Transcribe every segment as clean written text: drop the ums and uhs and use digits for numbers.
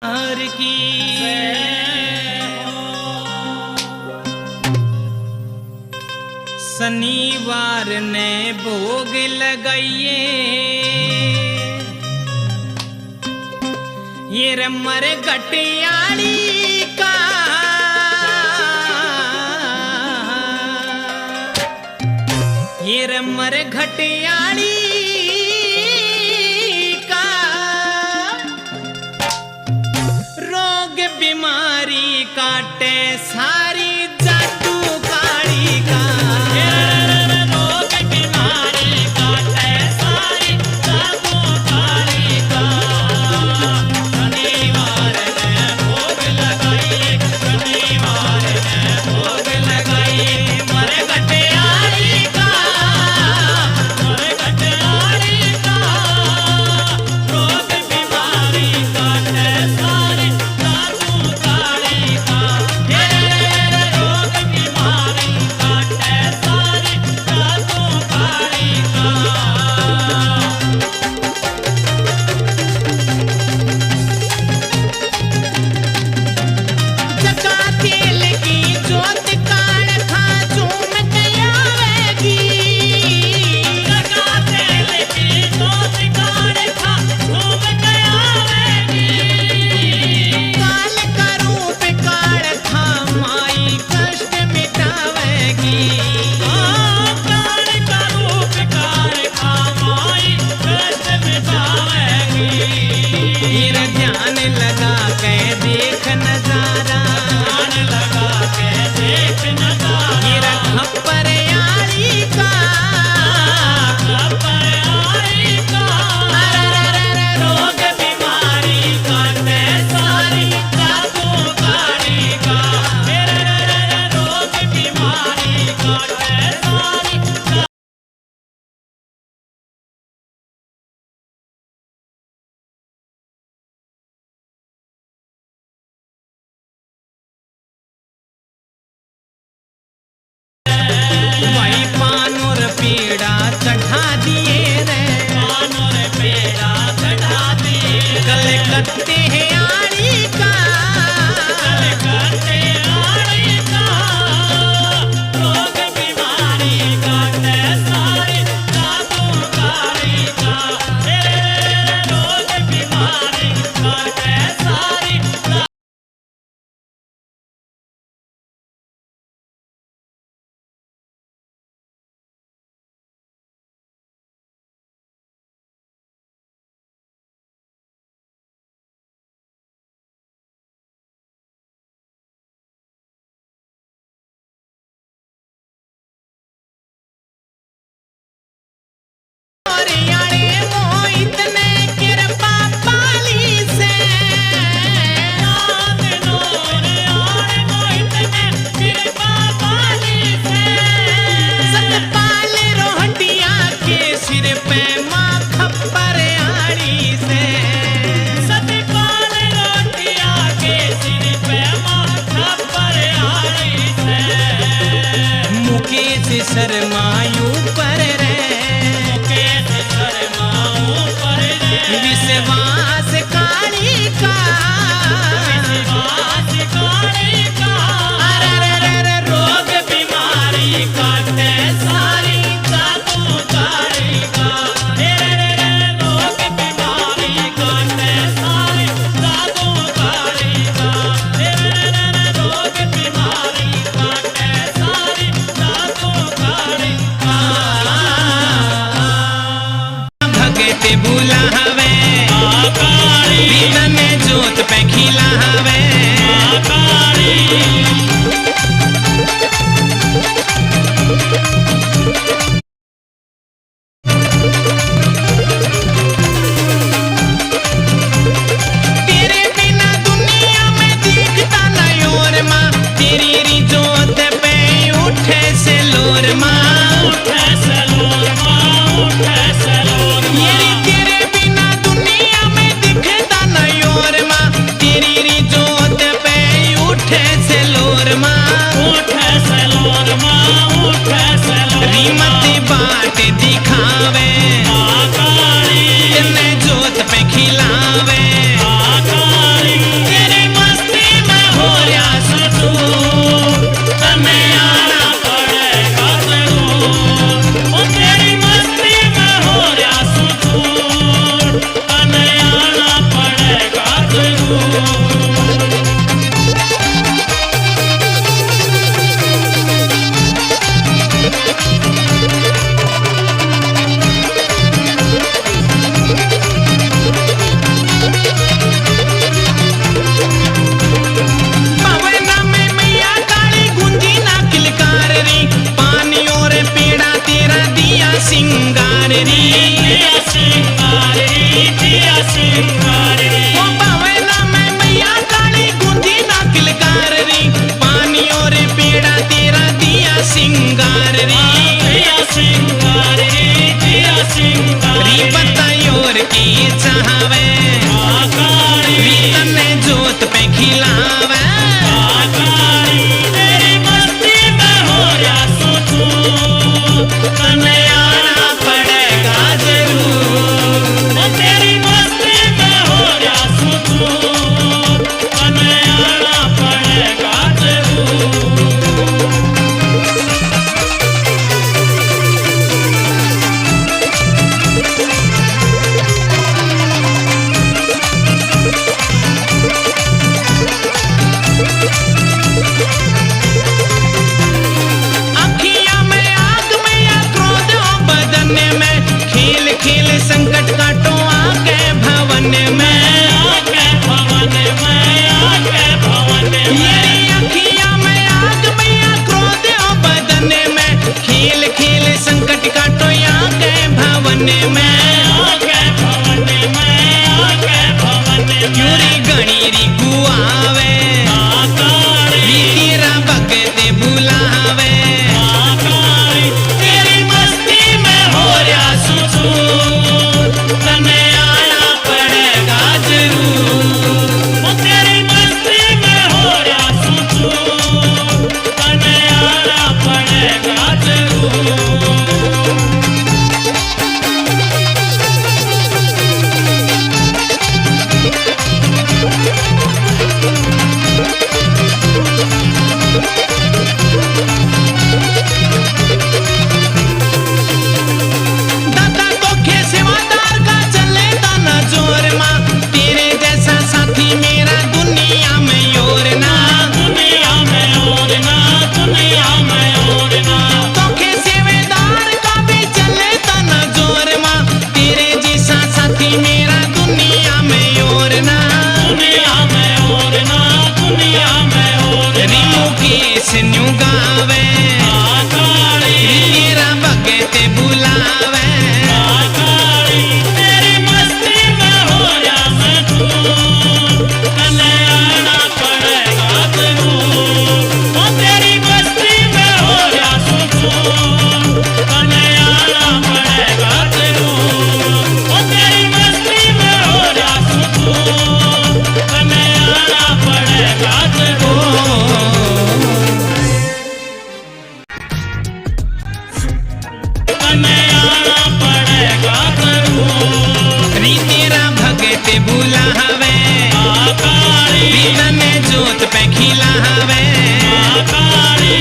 हर की शनिवार ने भोग लगाइए ये रमर घटियाली का ये रमर घटियाली का रोग बीमारी काटे सारी जादू काली का रोग बीमारी काटे सारी जादू काली का शनिवार ने भोग लगाइए शनिवार ने भोग लगाइए मरे घटियाली का मरे घटियाली का रोग बीमारी काटे सारी जादू काली का रोग बीमारी काटे सारी जादू काली का जगा तेल की जोत काल खा झूम गयावेगी जगा तेल की जोत काल खा झूम गयावेगी काल का रूप काल खा माई कष्ट मिटावेगी काल का रूप काल खा माई कष्ट मिटावेगी फिर ध्यान लगा के देख नजारा ध्यान लगा के देख नजारा गिरा खप्पर यारी का खप्पर यारी का रोग बीमारी काटे सारी जादू काली का रोग बीमारी काटे सारी से न्यू गावे तेरा भगत बुलावे तेरी मस्ती में हो जा मैं धूम कने आना पड़ेगा जरूर ओ तेरी मस्ती में हो जा सुकून कने आना पड़ेगा जरूर ओ तेरी मस्ती में हो जा सुकून कने आना पड़ेगा जरूर कने आना पड़ेगा जरूर री तेरा भगत बुलावे आकारी तने जोत पे खिलावे आकारी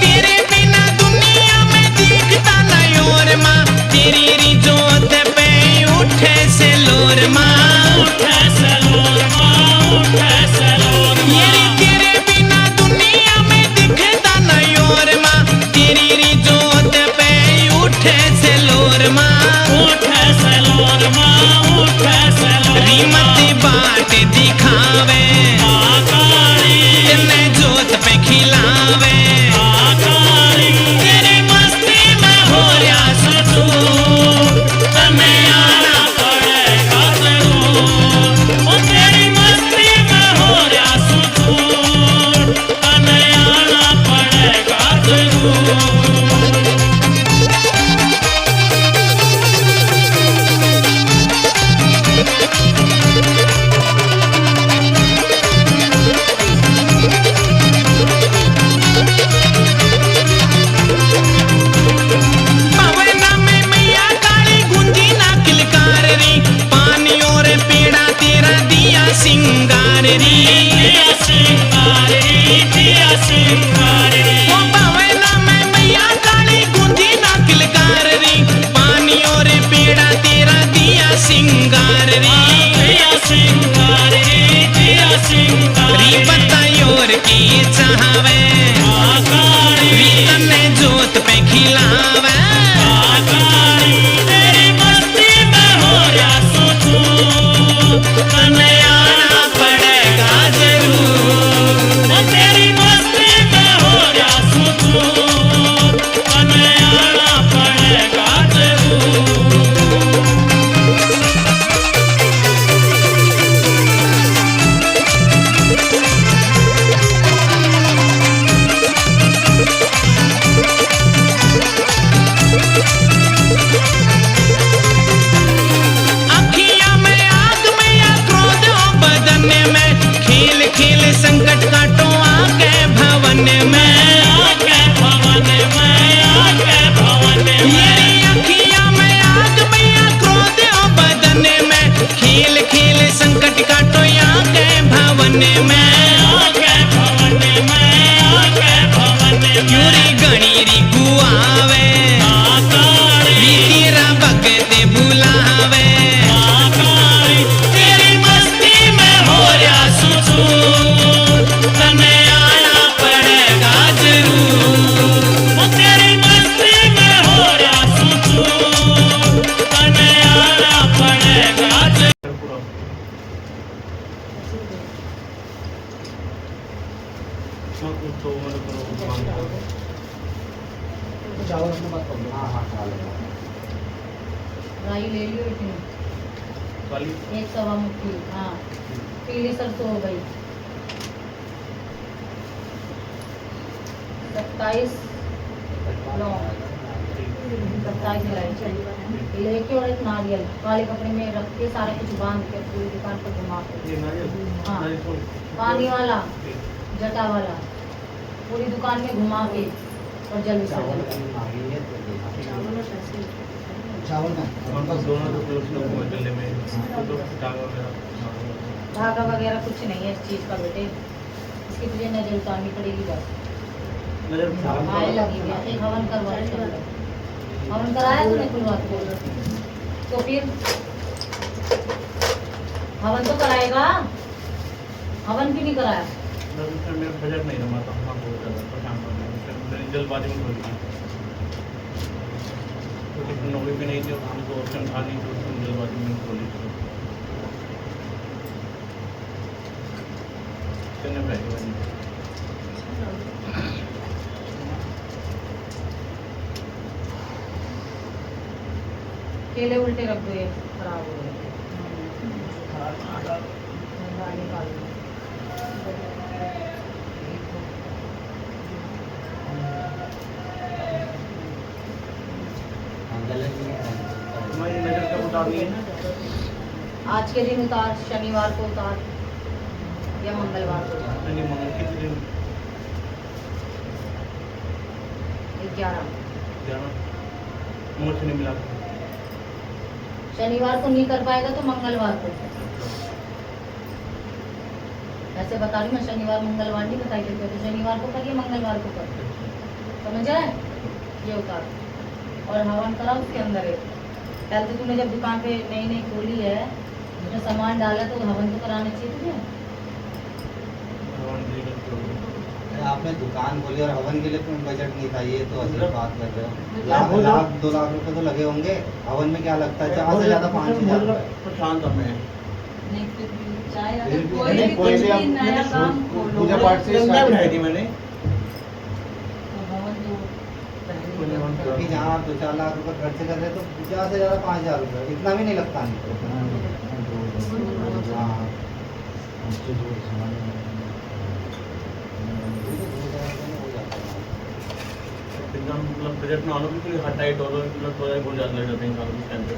तेरे बिना दुनिया में दिखता नहीं और माँ तेरी री जोत पे उठे से लोर माँ उठे सलोर माँ उठे सलोर ये री तेरे बिना दुनिया में दिखता नहीं और माँ तेरी री जोत पे उठे से लोर माँ उठे सलोर माँ उठे सलोर रीमत बाट दिखावे आकारी तने जोत पे खिलावे आकारी तेरी मस्ती में हो या सुकून तने आना पड़ेगा जरूर ओ तेरी मस्ती में हो या सुकून तने आना पड़ेगा जरूर पवना में मैया काली गुंजी ना किलकार री पानी और पेड़ा तेरा दिया सिंगार री दिया सिंगारी दिया सिंगारी ओ पवना में मैया काली गुंजी ना किलकार री पानी और पेड़ा तेरा दिया सिंगार री दिया सिंगारी दिया री सिंगारी बताई और की चाहवे आकारी री तने जोत पे खिलावे आकारी तेरी मस्ती में हो या सुकून तने आना पड़ेगा जरूर ओ तेरी मस्ती में हो या सुकून तने आना पड़ेगा जरूर अखियां में आग में या क्रोध हो बदन में खेल खेल संकट काटो आके भवन में आके भवन में आके भवन में ये अखियां में आग में या क्रोध हो बदन में खेल खेल संकट काटो आके भवन में आके भवन में आके भवन में यूरी गणीरी गुआवे आकारी री तेरा भगत बुलावे आकारी तेरी मस्ती में हो या सुकून तने आना पड़ेगा जरूर ओ तेरी मस्ती में हो या सुकून तने आना पड़ेगा जरूर राई ले लियो इतनी एक सवा मुट्ठी हाँ पीली सरसों हो गई 27 लौंग 27 इलायची लेके और एक नारियल काले कपड़े में रख के सारा कुछ बांध के पूरी दुकान पर घुमा के हाँ पानी वाला जटा वाला पूरी दुकान में घुमा के और जल विसर्जन धागा वगैरह कुछ नहीं है इस चीज का बेटे इसकी तुझे नजर उतारनी पड़ेगी बस आए लगी हुई है एक हवन करवा हवन कराया तूने खुलवात को तो फिर हवन तो कराएगा हवन क्यों नहीं कराया मेरा बजट नहीं रहा था बहुत ज़्यादा परेशान कर रहा है जल्दबाजी में बोल नौकरी पे नहीं थी और हमको ऑप्शन था नहीं तो उसमें जल्दबाजी में खोली कितने पैसे बने केले उल्टे रख दो, ये खराब हो गए। बाहर निकाल दो। हमारी नज़र कब उतारनी है? आज के दिन उतार, शनिवार को उतार या मंगलवार को उतार। नहीं मंगल किस दिन 11 जाना मोर से नहीं मिला शनिवार को नहीं कर पाएगा तो मंगलवार को। ऐसे बता रही मैं, शनिवार मंगलवार नहीं बताई देती, तो शनिवार को करिए, मंगलवार को कर, समझ आए? ये उतार और हवन करा उसके अंदर है। पहले तो तूने जब दुकान पे नई नई खोली है, उसमें सामान डाला तो हवन तो कराना चाहिए तुझे। भगवान जी का प्रभु। आपने दुकान खोली और हवन के लिए तो बजट नहीं था, ये तो अजीब बात कर रहे हो। लाख- लाख 2 लाख रुपए तो लगे होंगे। हवन में क्या लगता है, ज़्यादा से ज़्यादा 5,000 रुपए। प्रशांत हमें नहीं फिर भी चाहे फिर अगर भी कोई नहीं, भी कोई कुछ भी भी आप- नया काम खोलो पूजा पाठ से गंगा बनाई थी मैंने तो हवन तो पहले कोई हवन ही क्योंकि जहाँ आप 2-4 लाख रुपए खर्च कर रहे हैं तो ज़्यादा से ज़्यादा 5,000 रुपए, इतना भी नहीं लगता नहीं। हाँ एकदम मतलब बजट में आने बिल्कुल हाथ टाइट हो मतलब थोड़ा बहुत ज़्यादा लग जाते हैं इंसान को टाइम पे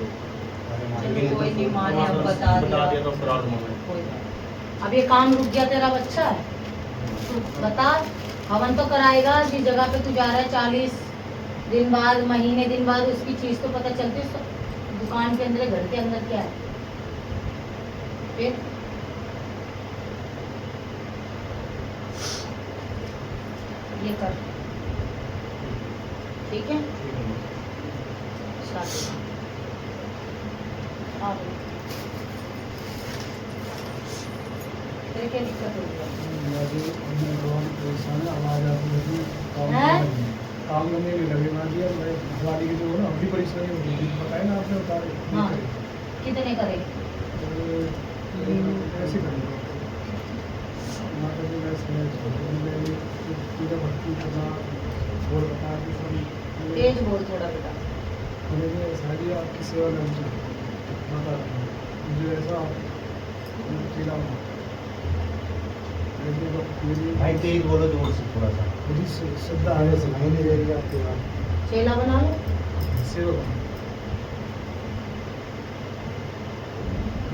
चलो कोई नहीं, माँ ने अब बता बता दिया तो प्रॉब्लम है कोई बात। अब ये काम रुक गया तेरा बच्चा है तो बता, हवन तो कराएगा जिस जगह पे तू जा रहा है, 40 दिन बाद, महीने दिन बाद उसकी चीज तो पता चलती है। उसको दुकान के अंदर, घर के अंदर क्या है फिर ये कर, ठीक है? स्टार्ट कर। हाँ बोलो। तेरे क्या दिक्कत हो रही है? हैं? काम करने में लगे ना दिया मैं दिवाली की जो है ना अभी परेशानी होती है, बताया ना आपने बता रहे हाँ कितने करे? ऐसे करेंगे माता जी मैं पूजा भक्ति करना और बता कि सब तेज बोल थोड़ा बेटा। मुझे सारी आपकी सेवा करनी चाहिए माता रानी, मुझे ऐसा खिला भाई तेज बोलो जोर से थोड़ा सा। मुझे श्रद्धा है, सुनाई नहीं रहेगी आपकी बात। चेला बना लो। सेवा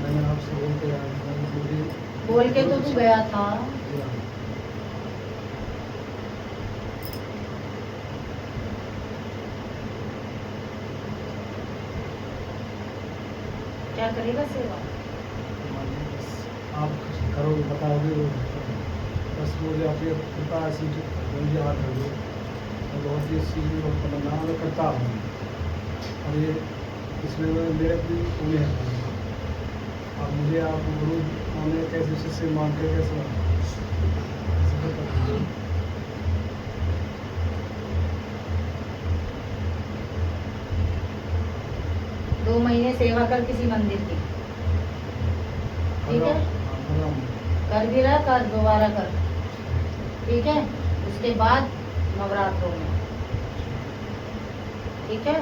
मैंने आपसे बोल के आया, मैंने पूरी बोल के तो तू गया था। क्या करेगा सेवा? आप करो बताओगे, बस मुझे आपकी कृपा ऐसी मुझे याद कर दो। मैं बहुत ही सीधी और तमन्ना मैं करता हूँ और ये इसमें मेरे भी पूरे हैं। अब मुझे आप गुरु माने कैसे शिष्य मान के कैसे दो महीने सेवा कर किसी मंदिर की, ठीक है? कर भी रहा, कर दोबारा कर, ठीक है? उसके बाद नवरात्रों में, ठीक है?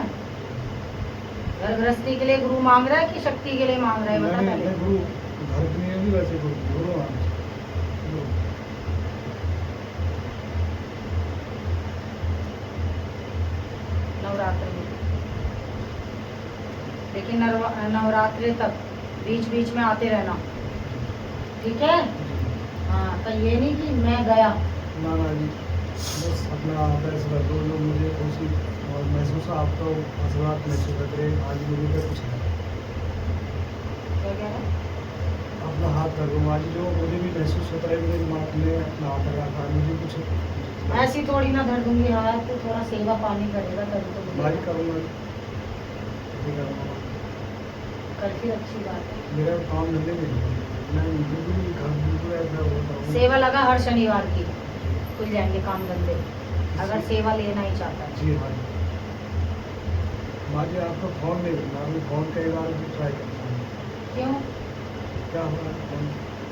घर गृहस्थी के लिए गुरु मांग रहा है कि शक्ति के लिए मांग रहा है, बता मैं पहले। गुरु घर के लिए भी वैसे गुरु नवरात्र में, लेकिन नवरात्रि तक बीच बीच में आते रहना, ठीक है? हाँ तो ये नहीं कि मैं गया। ना जी, बस अपना फैसला दो, लोग मुझे खुशी और महसूस आपको आशीर्वाद महसूस करते रहे। आज मुझे क्या कुछ है क्या कह रहा है? अपना हाथ कर दूँ, आज जो मुझे भी महसूस होता है मेरे दिमाग में अपना हाथ लगा था, मुझे कुछ ऐसी थोड़ी ना धर दूंगी हाथ, तो थोड़ा सेवा पानी करेगा तभी तो भारी मिलेगा। करूँगा, ये करूँगा। कर फिर अच्छी बात है। मेरा काम धंधे में मैं बिल्कुल घर बिल्कुल ऐसा होता हूँ। सेवा लगा हर शनिवार की, खुल जाएंगे काम धंधे, अगर सेवा लेना ही चाहता है। जी हाँ, बाकी आपका फ़ोन नहीं मिलना, अभी फ़ोन कई बार भी ट्राई करता हूँ, क्यों? क्या हुआ फ़ोन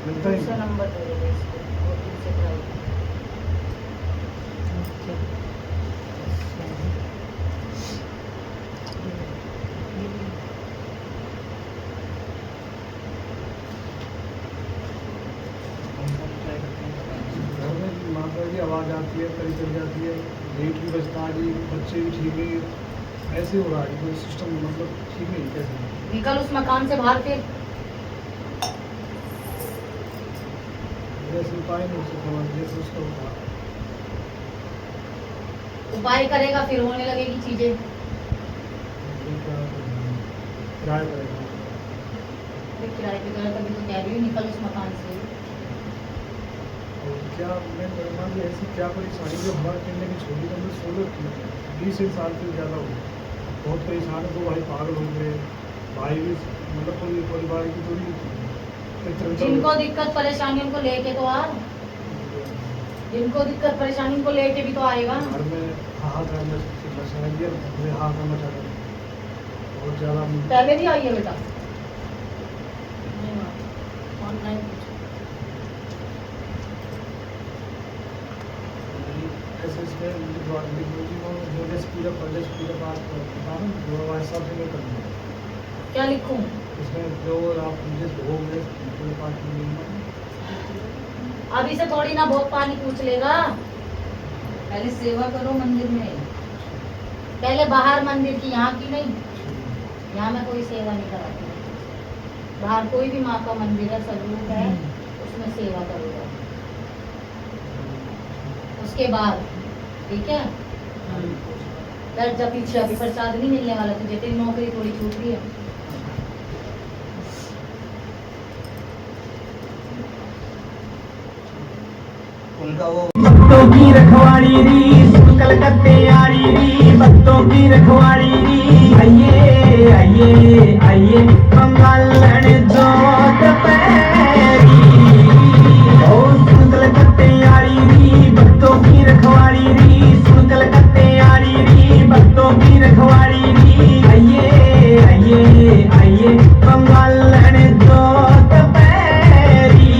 मिलता ही दूसरा नहीं। नंबर दे दो इसको, और तुमसे ट्राई घर में माता की आवाज़ आती है, कड़ी चली जाती है, गेट भी बजता है जी, बच्चे भी ठीक नहीं, ऐसे हो रहा है कोई सिस्टम, मतलब ठीक नहीं कैसे। निकल उस मकान से बाहर फिर। जैसे उपाय नहीं हो सकता, जैसे उसका होता उपाय करेगा फिर होने लगेगी चीजें। ये क्या करें? किराया करेगा। फिर किराए पे करेगा, तभी तो कह रही हूँ निकल उस मकान से। और क्या मैं मान ली ऐसी क्या परेशानी जो हमारे करने की छोटी तो हमने 16 साल से ज़्यादा हो गई, बहुत परेशान है। 2 भाई पागल हो गए, भाई भी मतलब पूरी परिवार की दूरी जिनको दिक्कत परेशानी उनको लेके तो आ, जिनको दिक्कत परेशानी उनको लेके भी तो आएगा। घर में हाहाकार मचा दिया, मुझे हाहाकार मचा दिया बहुत ज़्यादा। पहले भी आई है बेटा, ऑनलाइन ऐसे इसमें मुझे पूरा बात बता रहा हूँ, जो हमारे हिसाब से नहीं करना क्या लिखूं? इसमें जो आप मुझे हो गए पूरे पाठ में अभी से थोड़ी ना बहुत पानी पूछ लेगा, पहले सेवा करो मंदिर में, पहले बाहर मंदिर की, यहाँ की नहीं। यहाँ मैं कोई सेवा नहीं कराती, बाहर कोई भी माँ का मंदिर है, स्वरूप है, उसमें सेवा करोगा। उसके बाद ठीक है, डर जब पीछे अभी प्रसाद नहीं मिलने वाला तुझे, तेरी नौकरी थोड़ी छूट रही है। उनका वो भक्तों की रखवाड़ी री, सुन कलकत्ते यारी री, भक्तों की रखवाड़ी री, आइए आइए आइए मंगलन जोत पैरी, ओ सुन कलकत्ते यारी री, भक्तों की रखवाड़ी री, सुन कलकत्ते यारी री, भक्तों की रखवाड़ी री, आइए आइए आइए मंगलन जोत पैरी।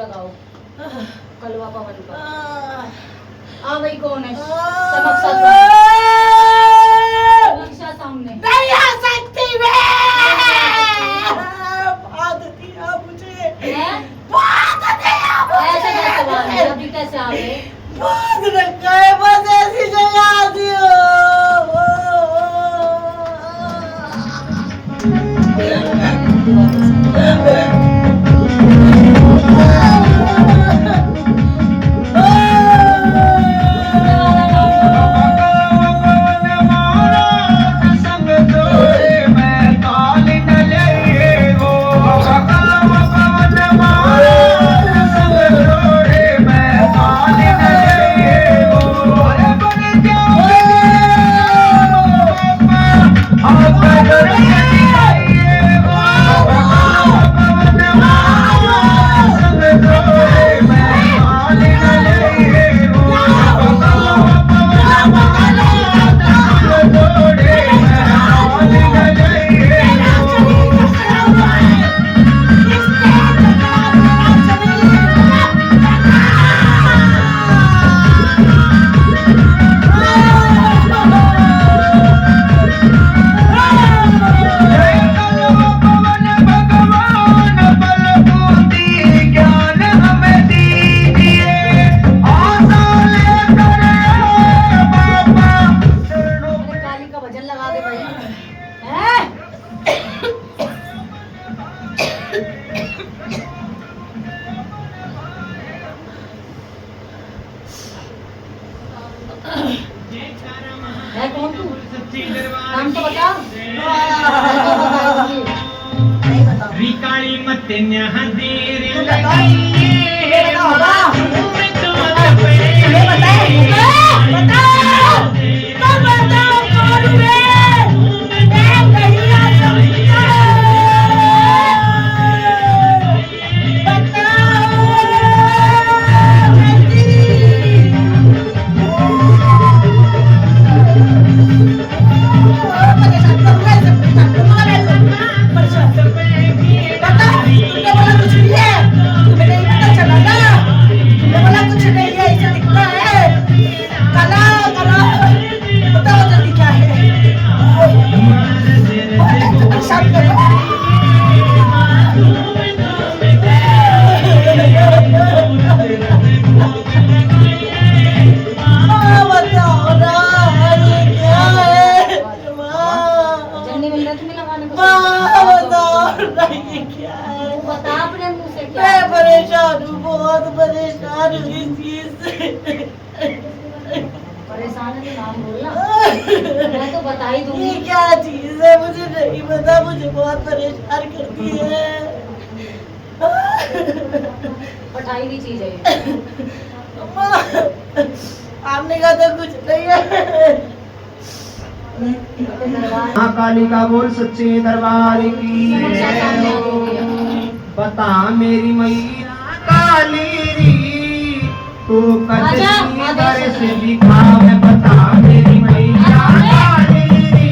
लगाओ कलवा पवन का। आ गई कौन है? समक्षा सामने नहीं आ सकती मैं। बात दिया मुझे, है? बात दिया मुझे। ऐसे कैसे बात है? अभी कैसे आ गए? बात रखा है, बस ऐसी जगह दियो। है कौन तू? नाम तो बता। नहीं बताओ। रिकाली मत्न्या हदेर परेशान है तो नाम बोलना, मैं तो बता ही दूंगी। ये क्या चीज है मुझे नहीं पता, मुझे बहुत परेशान करती है। पटाई की चीज है ये। अम्मा, आपने कहा था कुछ नहीं है। महाकाली का बोल सच्चे दरबार की समक्षा सामने आ गई है। बता मेरी मैया काली री तू आजा, कदसी आजा दर्श सर। दिखावे। बता मेरी मैया काली री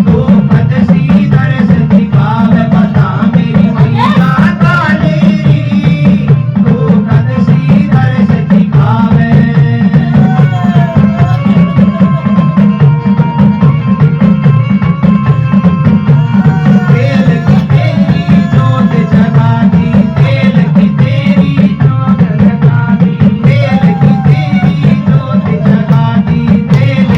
तू कदसी दर्श दिखावे। बता मेरी मैया काली री तू कदसी दर्श दिखावे। तेल की तेरी जोत जगा दी, तेल की तेरी जोत जगा दी, तेल की तेरी जोत जगा दी, तेल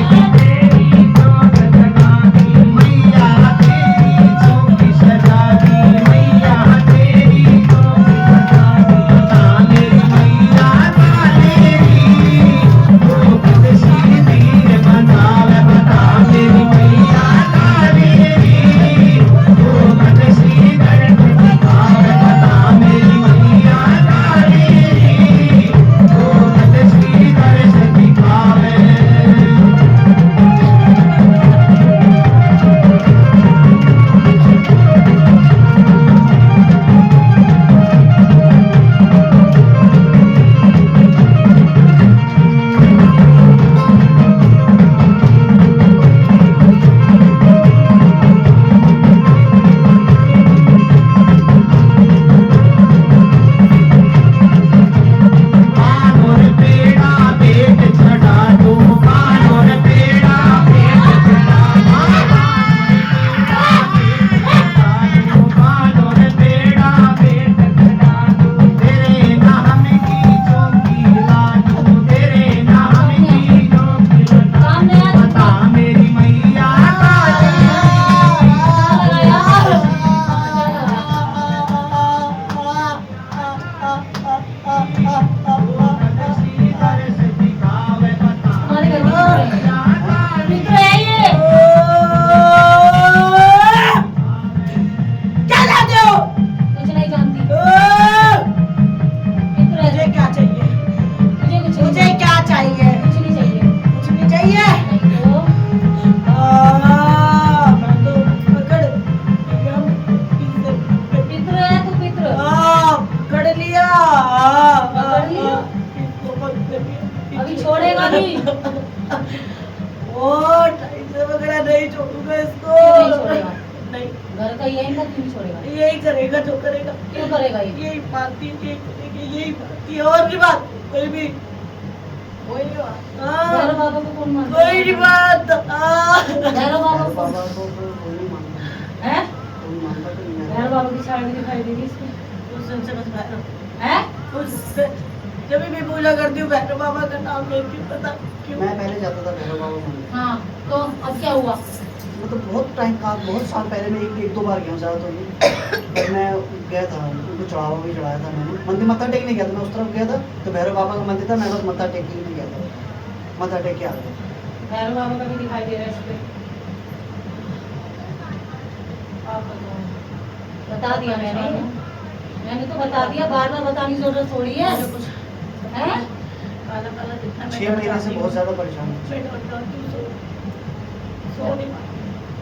छोड़ेगी? वो टाइम से वगैरह नहीं छोड़ूंगा इसको। क्यों नहीं छोड़ेगा? नहीं, घर का यही ना, क्यों नहीं छोड़ेगा? यही करेगा जो करेगा। क्यों करेगा ये? यही बात थी, यही बात थी, और की बात कोई भी, कोई नहीं बात। भैरव हाँ, बाबा को कौन मानता कोई नहीं बात। भैरव बाबा को बाबा को तो कोई नहीं मानता, है? कोई मानता तो नहीं है। भैरव बाबा की साड़ी दिखाई देगी इसमें, उस दिन से बस भैरव, है? उससे जब भी पूजा करती हूँ भैरव बाबा का नाम लेती हूँ, पता क्यों? मैं पहले जाता था भैरव बाबा मंदिर, हाँ, तो अब क्या हुआ? मतलब बहुत टाइम का, बहुत साल पहले मैं एक दो बार गया हूँ, ज़्यादा तो नहीं, पर मैं गया था, उनको चढ़ावा भी चढ़ाया था मैंने। मंदिर मत्था टेकने गया था, मैं उस तरफ गया था तो भैरव बाबा का मंदिर था, मैं बस मत्था टेकने नहीं गया था, मत्था टेक के आ गया। भैरव बाबा का भी दिखाई दे रहा है इस पे। आप बताओ। बता दिया मैंने तो बता दिया, बार बार बताने की जरूरत थोड़ी है। मुझे कुछ हैं? काला काला दिखता है, मैं 6 डर महीने से जाती बहुत हूँ। ज़्यादा परेशान हूँ। मैं डर जाती हूँ, सो नहीं पाती।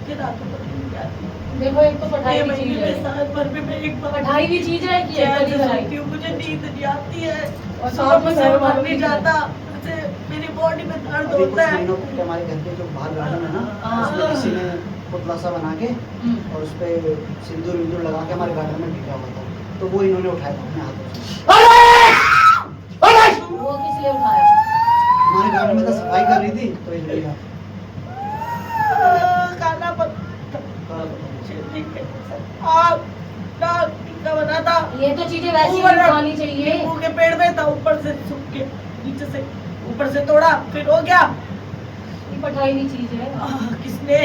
कि रातों को नींद नहीं आती। देखो, एक तो पढ़ाई ये की महीने चीज में है, साल भर में मैं एक बार पढ़ाई भी चीज है कि चैन पढ़ी से कराई। सोती हूँ, मुझे नींद नहीं आती है और और साथ में मुझसे भैरव उठा बाबा नहीं की जाता, मुझे मेरी बॉडी में दर्द अभी कुछ होता है। महीनों पहले हमारे घर के जो बाहर गार्डन है ना, हाँ। उसमें किसी ने पुतला सा बना के हम्म। और उस पे सिंदूर विंदूर लगा के हमारे गार्डन में टिका हुआ था, तो वो इन्होंने उठाया था अपने हाथों से। वो किस लिए उठाया? हमारे गार्डन में तो सफाई कर रही थी तो इसलिए खाना आग नाक टिक्का बना था, ये तो चीजें वैसी ही ऊपर खानी चाहिए। नींबू के पेड़ में था, ऊपर से सूख के नीचे से ऊपर से तोड़ा, फिर हो गया। ये पढ़ाई भी चीज है। किसने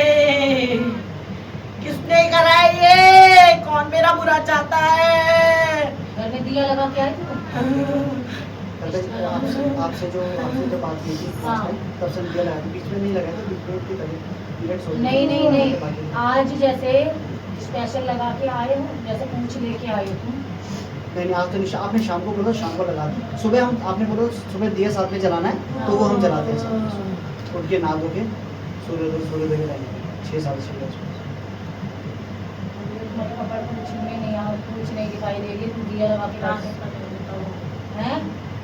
किसने करा ये? कौन मेरा बुरा चाहता है? घर में दिया लगा के आए थे तुम? आपसे जो बात की थी हाँ। तब से दिया लगा था, बीच में नहीं लगा था, बीच में इतनी तबीयत पीरियड्स होती नहीं थी, नहीं नहीं, बाकी- आज जैसे स्पेशल लगा के आए हो, जैसे पूछ लेके आए हो तुम। नहीं आज तो नहीं, आपने शाम को बोला शाम को लगा दी, सुबह हम आपने बोला सुबह दिया साथ में जलाना है तो वो हम जलाते हैं साथ, उठ के नहा धो के सूर्योदय के टाइम 6-7 बजे। मतलब कपड़ कुछ में नहीं आ, कुछ नहीं दिखाई देगी, तू दिया लगा के रास्ता लाते नहीं देता वो, हैं?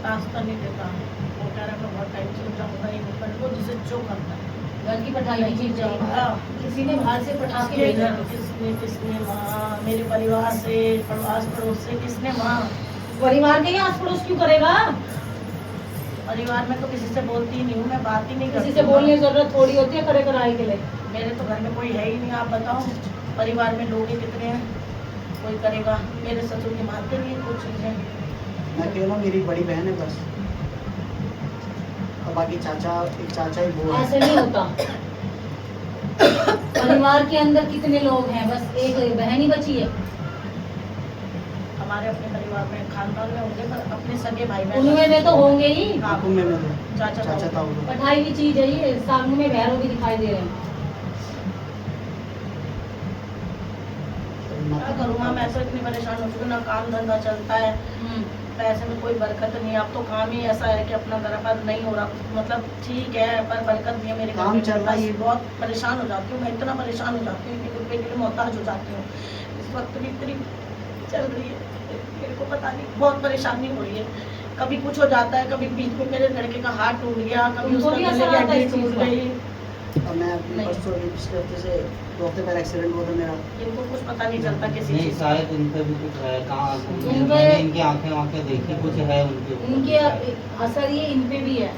रास्ता नहीं देता वो, कह रहा मैं बहुत टाइम से जाऊँगा ही नहीं, पर वो जिसे जो करता है। घर की पढ़ाई की चीज चाहिए, किसी ने बाहर से पढ़ा के किसने भेजा। घर, किसने माँ, मेरे परिवार से, आस पड़ोस से, किसने माँ? परिवार के ही आस पड़ोस क्यों करेगा? परिवार में तो किसी से बोलती ही नहीं हूँ, मैं बात ही नहीं करती। किसी से बोलने की जरूरत थोड़ी होती है करे कराई के लिए। मेरे तो घर में कोई है ही नहीं, आप बताओ परिवार में लोग ही कितने हैं, कोई करेगा? मेरे ससुर की मानते नहीं है कुछ चीज़ें। मैं अकेला, मेरी बड़ी बहन है बस, और बाकी एक चाचा ही वो ऐसे है। नहीं होता। परिवार के अंदर कितने लोग हैं? बस एक बहन ही बची है। हमारे अपने परिवार में खानदान में होंगे, पर अपने सगे भाई उनमें में तो होंगे ही। हाँ, आपको में तो चाचा चाचा था वो। पढ़ाई की चीज है ये, सामने में भैरव भी दिखाई दे रहे हैं। क्या करूँ माँ, मैं तो इतनी परेशान हो चुकी हूँ, ना काम धंधा चलता है, पैसे में कोई बरकत नहीं है। अब तो काम ही ऐसा है कि अपना घर पर नहीं हो रहा, मतलब ठीक है पर बरकत नहीं है मेरे घर काम में। चल रहा है, बस बहुत परेशान हो जाती हूँ मैं, इतना परेशान हो जाती हूँ कि रुपये के लिए मोहताज हो जाती हूँ। इस वक्त भी इतनी चल रही है, मेरे को पता नहीं, बहुत परेशानी हो रही है। कभी कुछ हो जाता है, कभी बीच में मेरे लड़के का हाथ टूट गया, कभी तुमको उसका भी गले असर की आता है हड्डी इस चीज़ अब टूट का? गई। मैं अपने नहीं। परसों पिछले हफ्ते से 2 हफ्ते पहले एक्सीडेंट हुआ था मेरा। इनको कुछ पता नहीं चलता किसी नहीं चीज़ का। शायद इन पे भी कुछ है, कहाँ इन पे- मैंने इनकी आंखें देखी, कुछ है उनके ऊपर। इनके असर ये इन पे भी है।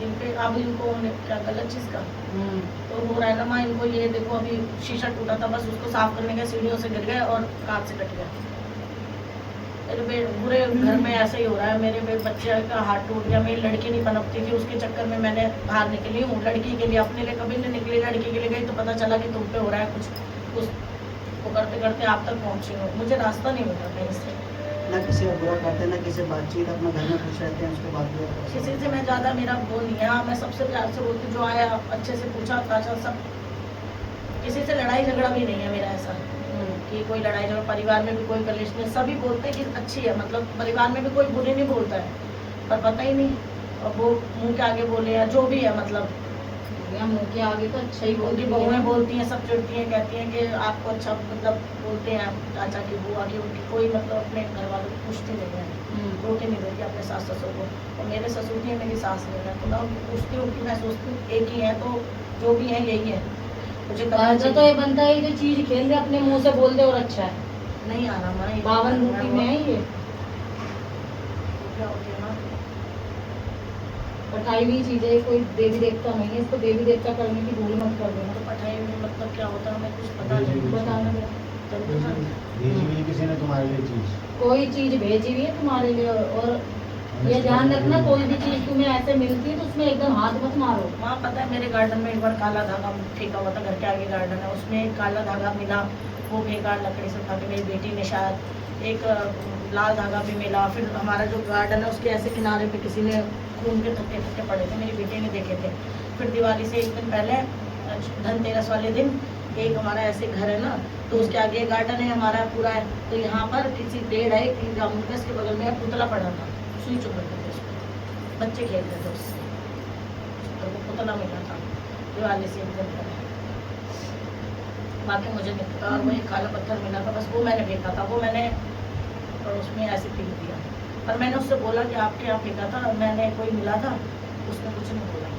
इनके अब इनको क्या गलत चीज़ का तो हो रहा है ना माँ, इनको ये देखो अभी शीशा टूटा था, बस उसको साफ करने गए, सीढ़ियों से गिर गए और कार से कट गया। पूरे घर में ऐसा ही हो रहा है। मेरे बच्चे का हाथ टूट गया, मेरी लड़की नहीं पनपती थी, उसके चक्कर में मैंने बाहर निकली हूँ लड़की के लिए, अपने लिए कभी नहीं निकली, लड़की के लिए गई तो पता चला कि तुम पे हो रहा है कुछ वो करते करते आप तक पहुँची हूँ। मुझे रास्ता नहीं मिल रहा कहीं से, ना किसी का बुरा करते ना किसी से बातचीत, अपना घर में खुश रहते हैं, उसके बाद किसी से मैं ज़्यादा मेरा वो नहीं है। हाँ, मैं सबसे प्यार से बोलती हूँ, जो आया अच्छे से पूछा ताजा सब, किसी से लड़ाई झगड़ा भी नहीं है मेरा ऐसा कि कोई लड़ाई झगड़ा, परिवार में भी कोई कलेश नहीं। सभी बोलते हैं कि अच्छी है, मतलब परिवार में भी कोई बुरी नहीं बोलता है, पर पता ही नहीं, और वो मुंह के आगे बोले या जो भी है, मतलब या मुंह के आगे तो अच्छा ही उनकी बोलती बहुएं है। बोलती हैं, सब चिढ़ती हैं, कहती हैं कि आपको अच्छा मतलब बोलते हैं चाचा की बुआ की, उनकी कोई मतलब अपने घर वालों को पूछती नहीं है, रोटी नहीं देती अपने सास ससुर को। और मेरे ससुर भी हैं, मेरी सास भी है, तो मैं उनको पूछती हूँ कि मैं सोचती हूँ एक ही है, तो जो भी है यही है, मुझे करना फायदा तो चाहिए। ये बनता है जो चीज खेल दे अपने मुंह से बोल दे और अच्छा है। नहीं आ रहा हमारा 52 रूपी में है ये। क्या हो गया ना, पटाई हुई चीज है, कोई देवी देवता नहीं है, इसको देवी देवता करने की भूल मत कर देना। तो पढ़ाई में मतलब क्या होता है हमें कुछ पता जी, जी, नहीं। जी। बताना जरा। जल्दी से। भेजी हुई किसी ने तुम्हारे लिए चीज? कोई चीज भेजी हुई है तुम्हारे लिए, और ये ध्यान रखना कोई भी चीज तुम्हें ऐसे मिलती है तो उसमें एकदम हाथ मत मारो। वहाँ पता है मेरे गार्डन में एक बार काला धागा फेंका हुआ था, घर के आगे गार्डन है, उसमें एक काला धागा मिला, वो बेकार लकड़ी से उठा के मेरी बेटी ने शायद एक लाल धागा भी मिला। फिर हमारा जो गार्डन है उसके ऐसे किनारे पे किसी ने खून के थक्के थक्के पड़े थे, मेरी बेटी ने देखे थे। फिर दिवाली से एक दिन पहले धनतेरस वाले दिन एक हमारा ऐसे घर है ना, तो उसके आगे गार्डन है हमारा पूरा है, तो यहाँ पर किसी पेड़ है 3 जामुन का, इसके बगल में पुतला पड़ा था, सुई चुप रखे थे उसमें, बच्चे खेल रहे थे उससे, तो वो पुतला मिला था दिवाली से एक दिन पहले। बाकी मुझे नहीं पता। और वो एक काला पत्थर मिला था, बस वो मैंने फेंका था, वो मैंने और उसमें ऐसे फेंक दिया। पर मैंने उससे बोला कि आपके यहाँ फेंका था, मैंने कोई मिला था, उसने कुछ नहीं बोला।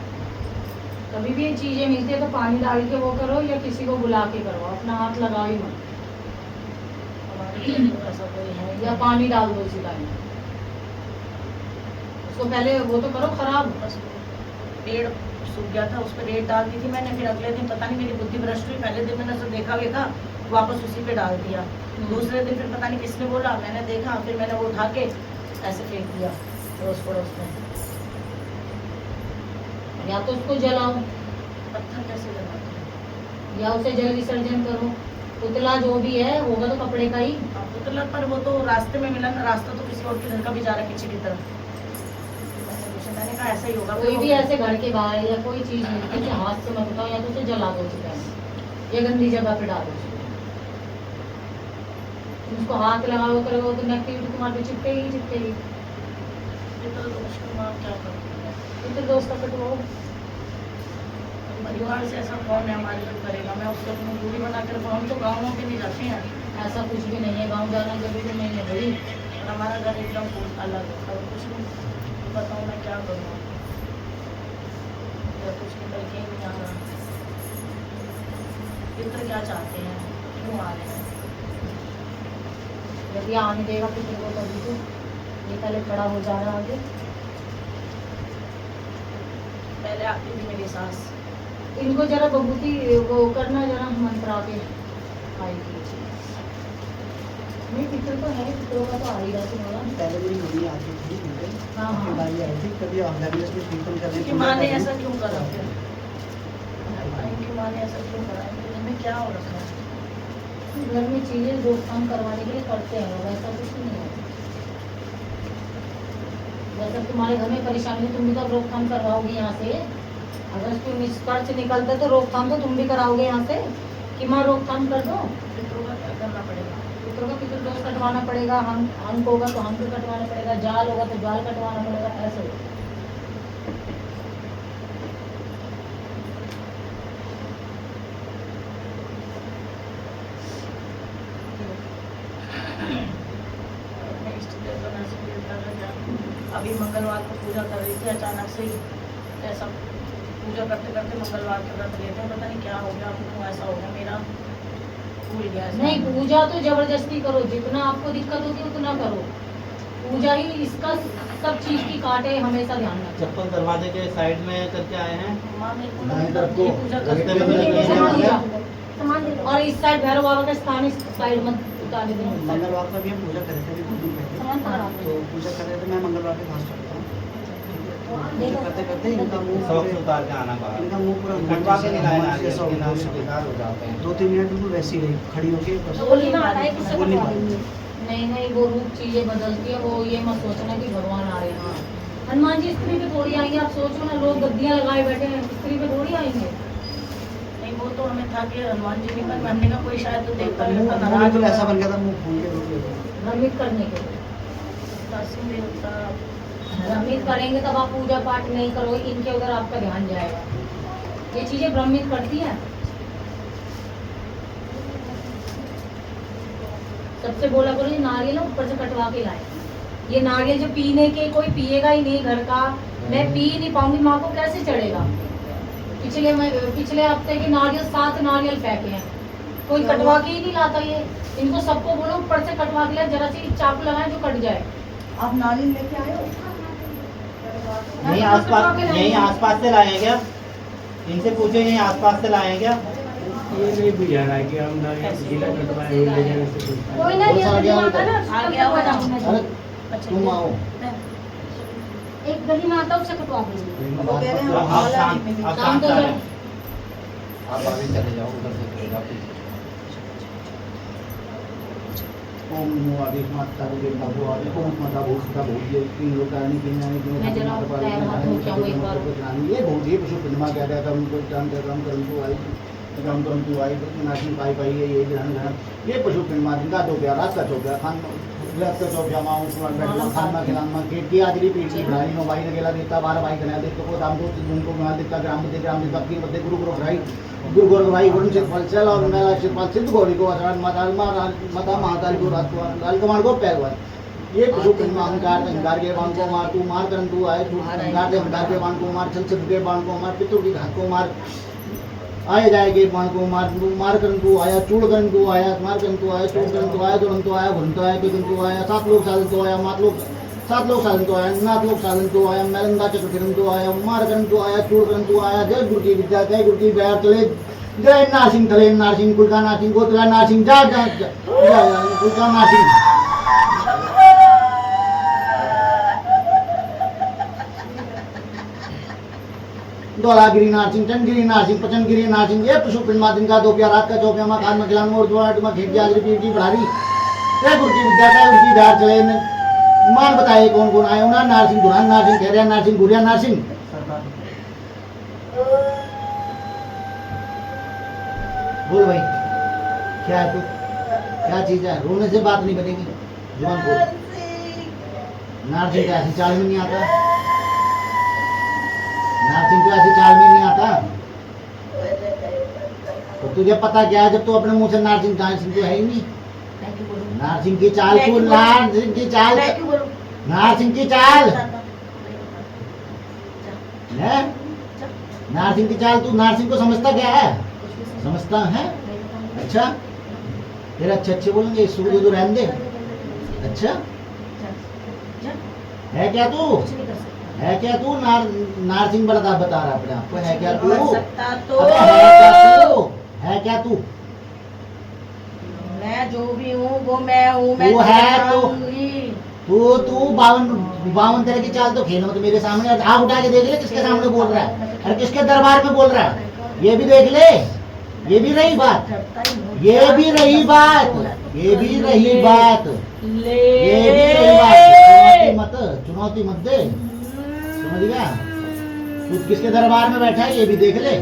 कभी भी ये चीजें मिलती है तो पानी डाल के वो करो या किसी को बुला के करो, अपना हाथ लगाओ ही मत, हमारे घर में ऐसा कोई है या पानी डाल दो सीधा ही। उसको पहले वो तो करो खराब। बस पेड़ सूख गया था, उस पर रेत डाल दी थी मैंने, फिर अगले दिन पता नहीं मेरी बुद्धि भ्रष्ट हुई, पहले दिन मैंने उसे देखा देखा वापस उसी पे डाल दिया। दूसरे दिन फिर पता नहीं किसने बोला, मैंने देखा, फिर मैंने वो उठा के ऐसे फेंक दिया अड़ोस पड़ोस में। या तो उसको जलाओ पत्थर कैसे जलाते हैं? या उसे जल विसर्जन करो। पुतला जो भी है होगा तो कपड़े का ही। हाँ, पुतला पर वो तो रास्ते में मिला ना, रास्ता तो किसी और के घर का भी जा रहा है पीछे की तरफ। मैंने कहा ऐसा ही होगा। कोई भी ऐसे घर के बाहर या कोई चीज मिलती है हाथ से मत उठाओ, या तो उसे जला दो उसे पहले, या गंदी जगह पे डालो उसे। उसको हाथ लगाओ करोगे तो नेगेटिविटी तुम्हारे पे चिपकेगी चिपकेगी। पितल दोष को माँ क्या करती है? फिर दोस्त का कटवाओ। परिवार से ऐसा कौन है हमारे जो करेगा? मैं उसको अपनी दूरी बना कर रखूँ। हम तो गाँवों के नहीं जाते हैं, ऐसा कुछ भी नहीं है, गाँव जाना जरूरी नहीं है भाई। और हमारा घर एकदम अलग है, और कुछ नहीं बताऊँ मैं क्या करूँ, या कुछ निकल के ही नहीं आ रहा। पितर क्या चाहते हैं, क्यों आ रहे हैं? यदि आने देगा पितर को तभी तो, ये पहले खड़ा हो जा रहा आगे। पहले आती थी मेरी सास, इनको जरा बबूती वो करना, जरा मंत्रा के आएगी। नहीं पितर तो है, पितरों का तो आ ही रहा तुम्हारा। पहले मेरी मम्मी आती थी मुझे, हाँ, हाँ। उसके बाद ये आई थी, कभी अवेयरनेस में कीर्तन करने इनकी को माँ ने मिला ऐसा था। क्यों करा? फिर इनकी माँ ने ऐसा क्यों करा? इनके घर में क्या हो रखा है? घर में चीजें रोकथाम करवाने के लिए करते हैं लोग, ऐसा कुछ नहीं है। जैसे तुम्हारे घर में परेशानी है, तुम भी तो रोकथाम करवाओगे यहाँ से। अगर तुम निष्कर्ष निकलते तो रोकथाम तो तुम भी कराओगे यहाँ से कि माँ रोकथाम कर दो। पितरों का क्या करना पड़ेगा? पितरों का पितर दोष कटवाना पड़ेगा, अंक होगा तो अंक कटवाना पड़ेगा, जाल होगा तो जाल कटवाना पड़ेगा, ऐसे होगा। अपने इष्ट देवता से मिलता था। अभी मंगलवार को पूजा कर रही थी, अचानक से ही ऐसा पूजा करते करते मंगलवार के व्रत लेते हैं, पता नहीं क्या हो गया, क्यों ऐसा हो गया, मेरा भूल गया ऐसा। नहीं, पूजा तो जबरदस्ती करो, जितना आपको दिक्कत होती है उतना करो। पूजा ही इसका सब चीज की काट है, हमेशा ध्यान रखना। चप्पल दरवाजे के साइड में करके आए हैं। माँ मेरे को दाएं लगता तरफ है को, ये पूजा करते रास्ते में हुए पूजा मेरे करते को हैं। सामान दे दो। और इस साइड भैरव बाबा का स्थान, इस साइड मत उतारने देना। मंगलवार को भी हम पूजा कर रहे थे अभी कुछ दिन पहले, सामान पकड़ा दो। तो पूजा कर रहे थे, मैं मंगलवार के फास्ट रखता हूँ। पूजा करते करते इनका मुंह सॉक्स उतार के आना बाहर। इनका मुंह पूरा कटवा के नहीं लाए ना, जैसा इसके नाम हो से बेकार हो जाते हैं। 2-3 मिनट बिल्कुल वैसी रही, खड़ी होके बस। बोली ना आता है किससे बोली कटवा बात। लेंगे। नहीं नहीं, वो रूप चीजें बदलती है, वो ये मत सोचना कि भगवान आ रहे हैं। हाँ, हनुमान जी स्त्री पे थोड़ी आएंगे, आप सोचो ना, लोग गद्दियां लगाए बैठे हैं, स्त्री पे थोड़ी आएंगे। नहीं, वो तो हमें था कि हनुमान जी नहीं, पर हमने का कोई शायद तो देवता मुंह वेवता मुंह नाराज बिल्कुल हो ऐसा गया। बन गया था, मुंह फूल के रोक गया। भ्रमित करने के लिए, काशी देवता भ्रमित करेंगे तब आप पूजा पाठ नहीं करोगे, इनके उधर आपका ध्यान जाएगा। ये चीजें भ्रमित करती हैं। सबसे बोला करो ये नारियल ना ऊपर से कटवा के लाए। ये नारियल जो पीने के कोई पिएगा ही नहीं घर का, मैं पी नहीं पाऊंगी, माँ को कैसे चढ़ेगा। पिछले हफ्ते के नारियल 7 नारियल फेंके हैं, कोई कटवा के ही नहीं लाता। ये इनको सबको बोलो ऊपर से कटवा के लाए, जरा सी चाकू लगाए जो कट जाए। आप नारियल लेके आए हो? यहीं आसपास से लाए हैं क्या? इनसे पूछो यहीं आसपास से लाए हैं क्या? ये नहीं बुझा रहा है कि हम नारियल गीला कटवाए हुए ले जाने से कुछ फायदा। कोई नहीं आ गया आता ना, आ गया वो ना। अरे तुम आओ। एक गली में आता उससे कटवाऊंगी। वो कह रहे हैं आप हमारा शांत आदमी में आप शाम शांत को रहे। जब आप आगे चले जाओ उधर से चले जाओ। ओम नमो आदेश माता रे बाबू आदि ओम माता भूषता भूजिए तीन लोकानि किन्नानि मैं जरा पैर हाथ धो के आऊं एक बार। ये भूजिए पशु पिंडमा क्या कहता है उनको काम करंतु आई काम करंतु आई नाशिन पाई पाई ये ग्रहण ग्रहण ये पशु पिंडमा दिन का दो प्यार रात का चौका खान रात का चौका मां उसमें बैठना खाना खिलाना खेत की आदरी पीठी भाई नो भाई ने गेला देता 12 भाई कन्या देता को दाम को उनको बना देता ग्राम देता की मध्य गुरु गुरु भाई गुरु गोरख भाई गुरु से फलसेल और मेला से सिद्ध गौरी को आचरण माता महाकाल को लाल कमाल को पहलवान ये पशु पिंडमा अहंकार के बाण को मार तू मार करन तू आए तू अहंकार के बाण को मार चल चल के बाण को मार पितृ की घात को मार आए जाएगे बाण को मार करन तू आया चूड़ करन तू आया मार करन तू आया चूड़ करन तू आया तुरन तू आया भुन तो आया पिकन तू आया 7 लोग साधन तो आया 7 लोग साधन तो आया 9 लोग साधन तो आया मेलंदा चक्र फिरन तो आया मार करन तो आया चूड़ करन तो आया जय गुरु की विद्या जय गुरु की व्यार चले जय नारसिंह तले नारसिंह कुलका नारसिंह गोत्रा नारसिंह जा जा कुलका नारसिंह दोलागिरी नारसिंह चंदगिरी नारसिंह पचनगिरी नारसिंह ये पशु पिंडमा दिन का दो प्यार रात का चौपिया मां खान में खिलान और दुआ में खेत जागरी पीठ की बढ़ारी जय गुरु की विद्या जय गुरु की व्यार चले मान बताए कौन कौन आए उना नारसिंह दुरान नारसिंह खैरिया नारसिंह गुरिया नारसिंह बोल भाई क्या है तू क्या चीज है रोने से बात नहीं बनेगी जुबान बोल नारसिंह का ऐसी चाल में नहीं आता नारसिंह को ऐसी चाल में नहीं आता तो तुझे पता क्या है जब तू अपने मुंह से नारसिंह नारसिंह तो है ही नहीं नारसिंह की चाल तू नारसिंह की चाल नारसिंह की चाल नारसिंह की चाल तू नारसिंह को समझता क्या है समझता है अच्छा तेरा अच्छे बोलेंगे सूर्य तो रहने दे अच्छा है क्या तू है क्या तू नारसिंह बता रहा अपने आप को है क्या तू है क्या तू मैं जो भी हूँ वो मैं हूँ मैं तू है तो दिखाऊंगी। तू 52 तरह की चाल तो खेल मत मेरे सामने आग उठा के देख ले किसके सामने बोल रहा है और किसके दरबार में बोल रहा है ये भी देख ले ये भी रही बात ये भी रही बात ये भी रही बात ये भी रही बात चुनौती मत दे समझ गया तू किसके दरबार में बैठा है ये भी देख ले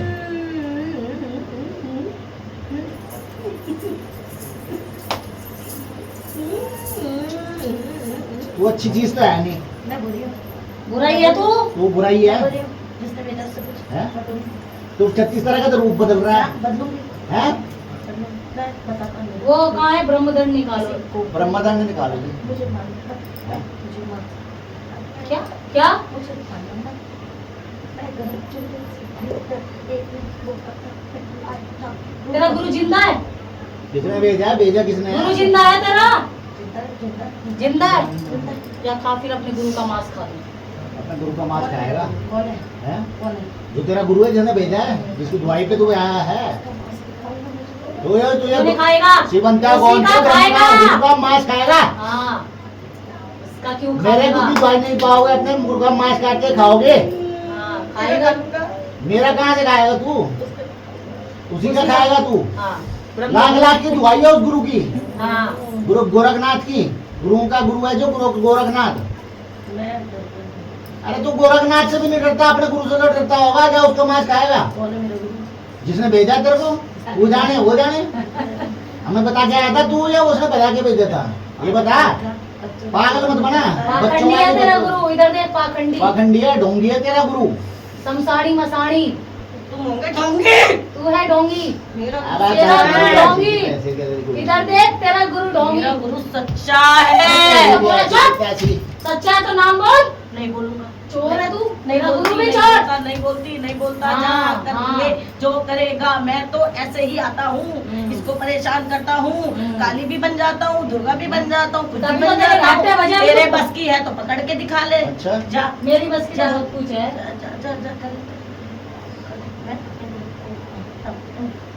तू अच्छी चीज तो है नहीं मैं बुरी हूँ। बुराई है तू बुराई है जिसने बेटा से कुछ हैं? तो 36 तरह का तो रूप बदल रहा है बदलूंगी हैं? मैं बताता नहीं वो कहाँ है ब्रह्मदंड निकालो। ब्रह्मदंड निकालोगे मुझे मालूम हैं? मुझे मालूम क्या क्या मुझे मालूम है। मैं गरीब चुनरी से एक वो था तेरा गुरु जिंदा है किसने भेजा किसने गुरु जिंदा है तेरा जिंदा जिंदा है या खा फिर अपने गुरु का मांस खा ले। अपने गुरु का मांस खाएगा कौन है हैं? कौन है जो तेरा गुरु है जिसने भेजा है जिसकी दुआई पे तू आया है तूने खाएगा शिवंता उसी कौन का से खाएगा। गुरु का मांस खाएगा हाँ इसका क्यों मेरे खाएगा को भी दवाई नहीं पाओगे अपने गुरु का मांस काट के खाओगे हाँ खाएगा मेरा कहाँ से खाएगा तू उसी का खाएगा तू हाँ लाख की दुआई है उस गुरु की हाँ गुरु गोरखनाथ की गुरुओं का गुरु है जो गोरखनाथ मैं अरे तू गोरखनाथ से भी नहीं डरता अपने गुरु से तो डरता होगा क्या उसका मांस खाएगा कौन है मेरा गुरु जिसने भेजा तेरे को वो जाने हमें बता के आया था तू या उसने बता के भेजा था ये बता पागल मत बना पाखंडी है तेरा गुरु इधर देख पाखंडी पाखंडी है ढोंगी है तेरा गुरु समसाड़ी मसाड़ी तू तुम होंगे ढोंगी। तू है ढोंगी। मेरा अरे तेरा अच्छा, गुरु अच्छा, ढोंगी। कैसे कैसे गुरु? इधर देख, तेरा गुरु ढोंगी। मेरा गुरु सच्चा है। कैसी? सच्चा है तो नाम बोल। नहीं बोलूंगा। चोर है तू। नहीं तेरा गुरु बोलती, भी नहीं चोर। बोलता, नहीं बोलती, नहीं बोलता। हाँ, जहाँ कर हाँ। ले, जो करेगा। मैं तो ऐसे ही आता हूँ, इसको परेशान करता हूँ, काली भी बन जाता हूँ, दुर्गा भी बन जाता हूँ, कुछ भी तभी तो बन तेरे जाता घाटे बजे हूँ। भी तेरे तो- बस की है तो पकड़ के दिखा ले। अच्छा। जा मेरी बस की जा। बहुत कुछ है। जा जा जा जा कर।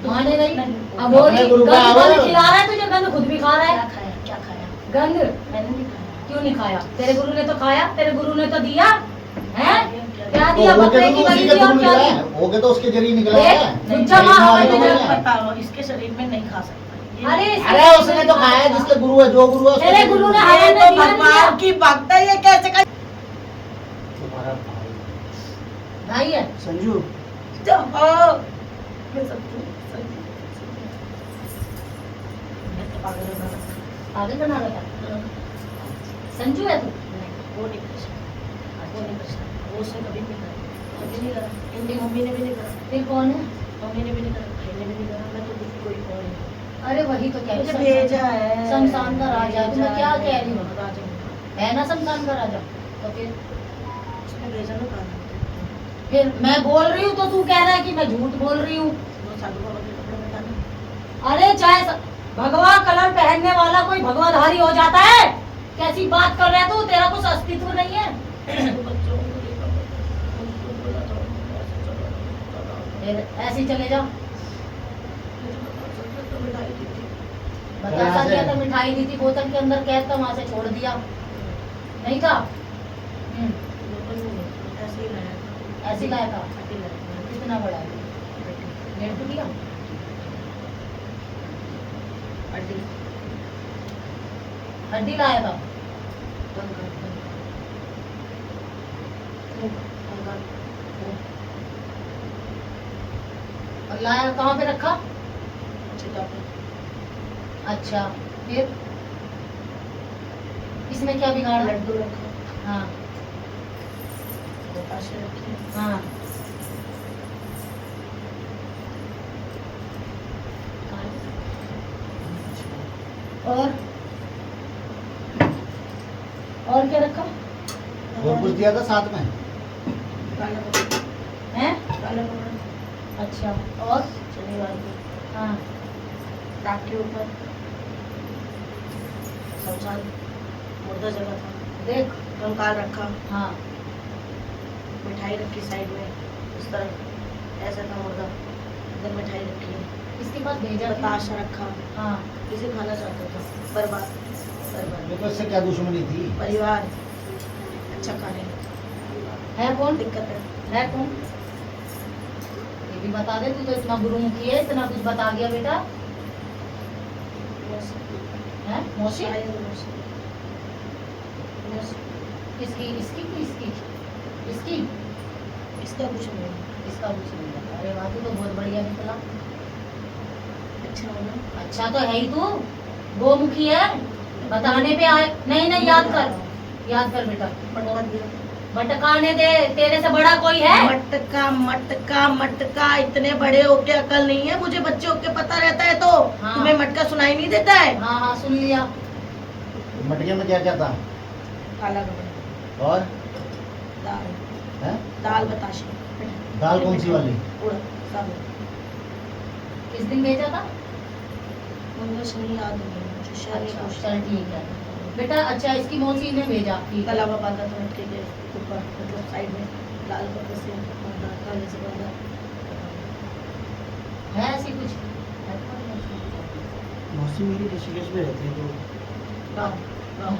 माने नहीं। नहीं। अब वो अपने गुरु का गंद आवाज। खिला रहा है तुझे, गंद खुद भी खा रहा क्या है। खाया, क्या खाया? गंद मैंने नहीं खाया। क्यों नहीं खाया? तेरे गुरु ने तो खाया, तेरे गुरु ने तो दिया है। क्या तो दिया? होके बकरे तो की उसी बलि के दी और थ्रू क्या निकला दिया? है, होके तो उसके जरिए निकला देख, है। गुज्जा नहीं, मार नहीं, रहा नहीं, है। नहीं। बताओ, इसके शरीर में नहीं खा सकता। ये- अरे अरे उसने तो खाया है, जिसके गुरु है, जो गुरु है उसके तेरे जरिए गुरु ने निकला है। ये हवन तो में दिया नहीं दिया? भगवान की भक्त है, ये कैसे कर तुम्हारा भाई। भाई है। संजू मैं समझू। मैं तो पागल हो गया। पागल बना रहा था। संजू है तू। वो नहीं कृष्ण, वो नहीं कृष्ण, वो उसने कभी नहीं करा, कभी नहीं करा। इनकी मम्मी ने भी नहीं करा, फिर कौन है? मम्मी ने भी नहीं करा, भाई ने भी नहीं करा। मैं तो कुछ कोई कौन नहीं। अरे वही तो कह रही मुझे हूँ, भेजा है शमशान का राजा। तुम्हें क्या कह रही हूँ? राजा है ना शमशान का राजा। तो फिर उसने भेजा ना कहा फिर मैं बोल रही हूँ तो तू कह रहा है कि मैं झूठ बोल रही हूँ। वो साधु बाबा के कपड़े बताना। अरे चाहे भगवा कलर पहनने वाला कोई भगवाधारी हो जाता है। कैसी बात कर रहा है तू? तेरा कुछ अस्तित्व नहीं है। तो बच्चों को देखा, उनको बोला था, ऐसे चलो, फिर ऐसे ही चले जाओ। मुझे पता चल गया तो मिठाई दी थी। बतासा दिया था, मिठाई दी थी, बोतल के अंदर कैद था, वहां से छोड़ दिया नहीं था। बोतल में नहीं, ऐसे ही लाया था। ऐसे ही लाया था। ऐसे ही लाया था। कितना बड़ा है? बेटी, 1.5 किलो। हड्डी, हड्डी लाया था। कंकर, कंकर, और लाया कहाँ पे रखा? चिता पे। अच्छा फिर इसमें क्या बिगाड़ा? लड्डू रखा, हाँ बताशे रखे, हाँ। और क्या रखा और कुछ दिया था साथ में? काला कपड़ा, है? काला कपड़ा, अच्छा और शनिवार को हाँ राख के ऊपर शमशान मुर्दा जगह था, देख कंकाल रखा, हाँ मिठाई रखी साइड में, उस तरफ ऐसा था मुर्दा, इधर मिठाई रखी, इसके पास भेजा था। बताशा रखा। हाँ इसे खाना चाहता था, बर्बाद, बर्बाद। ये तो इससे क्या दुश्मनी थी? परिवार अच्छा खाने, है कौन? दिक्कत है। कौन? ये भी बता दे, तू तो इतना गुरुमुखी है, इतना कुछ बता दिया बेटा। है मौसी? किसकी? इसकी कि इसकी? इसकी? इसका कुछ नहीं, इसका कुछ नहीं है। अरे वाह, तू तो बहुत बढ़िया निकला। अच्छा होना। अच्छा तो है ही तू, गोमुखी है। बताने पे आए नहीं नहीं, याद कर, याद कर बेटा। बनवा दिया। भटकाने दे, तेरे से बड़ा कोई है? मटका मटका मटका, इतने बड़े होके अकल नहीं है, मुझे बच्चे होके पता रहता है तो हाँ। तुम्हें मटका सुनाई नहीं देता है? हाँ हाँ सुन लिया। मटके में क्या क्या था? काला कपड़ा, और दाल, है? दाल बताशे, दाल कौन सी वाली? उड़द, साबुत। किस दिन भेजा था? मुझे नहीं याद नहीं है, मुझे शायद अच्छा कुछ चल ठीक है बेटा। अच्छा इसकी मौसी ने भेजा, ठीक है। कलावा बांधा था मटके के ऊपर, मतलब साइड में लाल कपड़े से बांधा, काले से बांधा। है ऐसी कुछ? मौसी मेरी ऋषिकेश में रहती है तो गाँव, गाँव,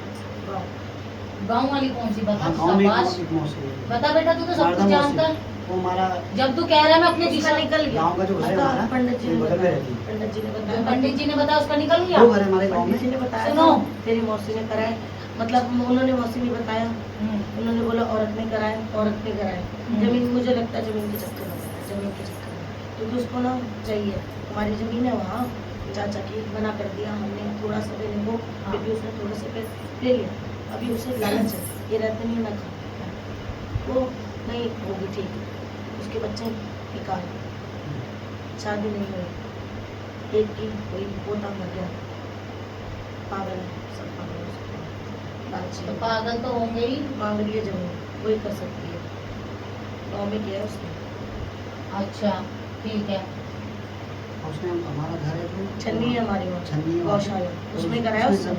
गाँव। गाँव वाली कौन सी? बता। हाँ, गाँव में शाबाश। एक मौसी है। बता बेटा, तू तो सब शारदा कुछ मौसी। जानता है। वो हमारा जब तू कह रहा है मैं अपनी उसका दिशा निकल गया। गाँव का जो घर है उसका हमारा, पंडित जी ने वो बगल में बताया, रहती है। पंडित जी ने जो बताया, पंडित जी ने बताया उसका निकल गया। वो घर है हमारे गाँव पंडित जी में। ने बताया सुनो। था, तेरी मौसी ने कराए, मतलब उन्होंने मौसी ने बताया, उन्होंने बोला औरत ने कराए, औरत ने कराए। जमीन, मुझे लगता है जमीन के चक्कर में कराए, जमीन के चक्कर में, क्योंकि उसको ना चाहिए, हमारी जमीन है वहाँ, चाचा की मना कर दिया हमने थोड़ा सा देने को, क्योंकि उसने थोड़ा सा पे ले लिया, अभी उसे लालच है, ये रहते नहीं ना खा, वो नहीं होगी ठीक, उसके बच्चे निकाल, शादी नहीं हुई, एक की कोई पोता मर गया, पागल है, सब पागल है उसको। तो बातचीत पागल तो होंगे ही। मांग रही है जमीन, वही कर सकती है, गाँव में किया है उसने। अच्छा ठीक है। उसने हमारा घर है जो छन्नी है हमारी वहाँ, छन्नी है गौशाला, उसमें कराया उसने।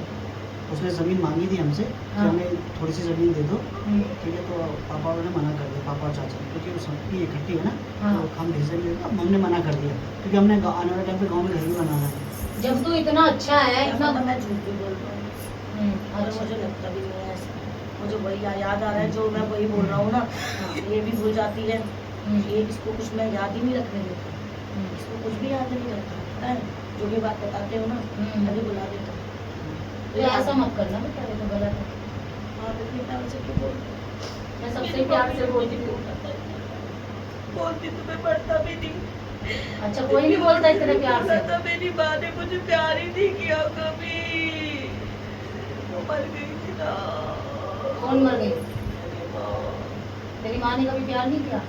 उसने ज़मीन मांगी थी हमसे कि हाँ। हमें थोड़ी सी ज़मीन दे दो, हम्म, ठीक है। तो पापा ने मना कर दिया, पापा और चाचा ने, क्योंकि वो सबकी इकट्ठी है ना, हाँ। तो हम भेज देंगे। अब हमने मना कर दिया क्योंकि हमने आने वाले टाइम पे गाँव में घर भी बनाना है। जब तू इतना अच्छा है, इतना इतना मैं झूठ भी बोलता हूँ, और अच्छा। मुझे लगता भी नहीं है ऐसा। मुझे वही याद आ रहा है जो मैं वही बोल रहा हूँ ना, ये भी भूल जाती है, ये इसको कुछ मैं याद ही नहीं रखने देती, इसको कुछ भी याद नहीं रहता, पता है जो भी बात बताते हो ना अभी बुला देता हूँ। तो ऐसा मत करना बेटा, ये तो गलत है। हाँ तो इतनी प्यार से क्यों बोलते हो? मैं सबसे प्यार से बोलती हूँ। बोलती तो मैं पढ़ता भी नहीं। अच्छा कोई नहीं बोलता इतने प्यार से। तो मेरी माँ ने मुझे प्यार ही नहीं किया कभी, वो मर गई थी ना। कौन मर गई? मेरी माँ। तेरी माँ ने कभी प्यार नहीं किया?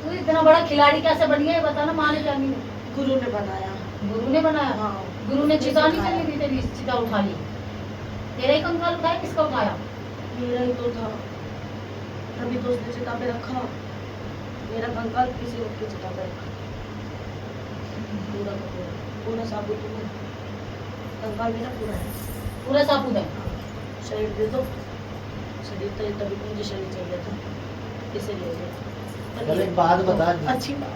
तू इतना बड़ा खिलाड़ी कैसे बन गया, ये बता ना। माँ ने प्यार नहीं किया, गुरु ने बनाया। गुरु ने बनाया। हाँ गुरु ने चिता नहीं चली थी तेरी, चिता उठा ली। तेरा ही कंकाल उठाया, किसका उठाया? मेरा ही तो था, तभी तो उसने चिता पे रखा। मेरा कंकाल किसी और की चिता पे रखा, पूरा का पूरा, पूरा साबुत हूँ। कंकाल मेरा पूरा है, पूरा साबुत है। शरीर दे दो, शरीर तो तभी तो मुझे शरीर चाहिए था, इसे ले लिया। चल एक बात बता, अच्छी बात,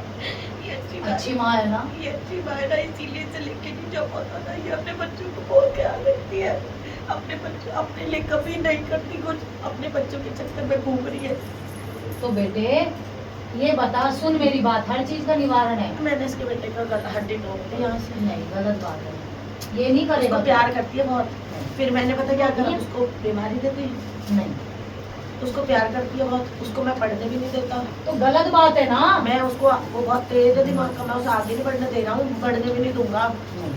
ये अच्छी बात, अच्छी माँ है ना। ये अच्छी बात है ना, इसीलिए से लेके नहीं जा पाता था। ये अपने बच्चों को बहुत ख्याल रखती है, अपने बच्चों अपने लिए कभी नहीं करती कुछ, अपने बच्चों के चक्कर में घूम रही है। तो बेटे ये बता, सुन मेरी बात, हर चीज का निवारण है। मैंने इसके बेटे का हड्डी तोड़ दी यहाँ से। नहीं, गलत बात है, ये नहीं करेगा। उसको प्यार करती है बहुत, फिर मैंने पता क्या करा, उसको बीमारी दे दी। नहीं, उसको प्यार करती है बहुत, उसको मैं पढ़ने भी नहीं देता। तो गलत बात है ना। मैं उसको, वो बहुत तेज है दिमाग का, मैं उसे आगे नहीं बढ़ने दे रहा हूँ, बढ़ने भी नहीं दूंगा।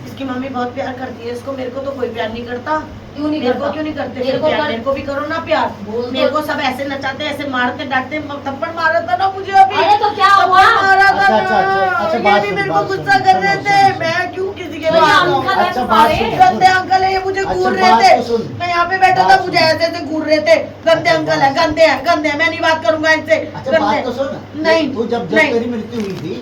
इसकी मम्मी बहुत प्यार करती है इसको, मेरे को तो कोई प्यार नहीं करता। क्यों नहीं मेरे करता? को क्यों नहीं करते मेरे फिर को प्यार? कर- मेरे को भी करो ना प्यार। बोल मेरे तो- को सब ऐसे नचाते, ऐसे मारते, डांटते, थप्पड़ मारा था ना मुझे अभी। अरे तो क्या थप्पड़ हुआ? मारा था अच्छा, ना। अच्छा, अच्छा, अच्छा, ये बात भी सुन, मेरे को बात गुस्सा सुन, कर रहे सुनो, थे, सुनो, मैं क्यों किसी के तो ये पास जाऊं? अंकल है अच्छा, तुम्हारे। बात सुन। गंदे अंकल है ये, मुझे अच्छा, घूर रहे बात थे। तो सुन। मैं यहाँ पे बैठा था, बात मुझे सुन। ऐसे ऐसे घूर रहे थे। गंदे अच्छा, अंकल है, बात- गंदे है, गंदे है, मैं नहीं बात करूंगा इनसे। अच्छा बात तो सुन। नहीं, तू जब नहीं। तेरी मृत्यु हुई थी,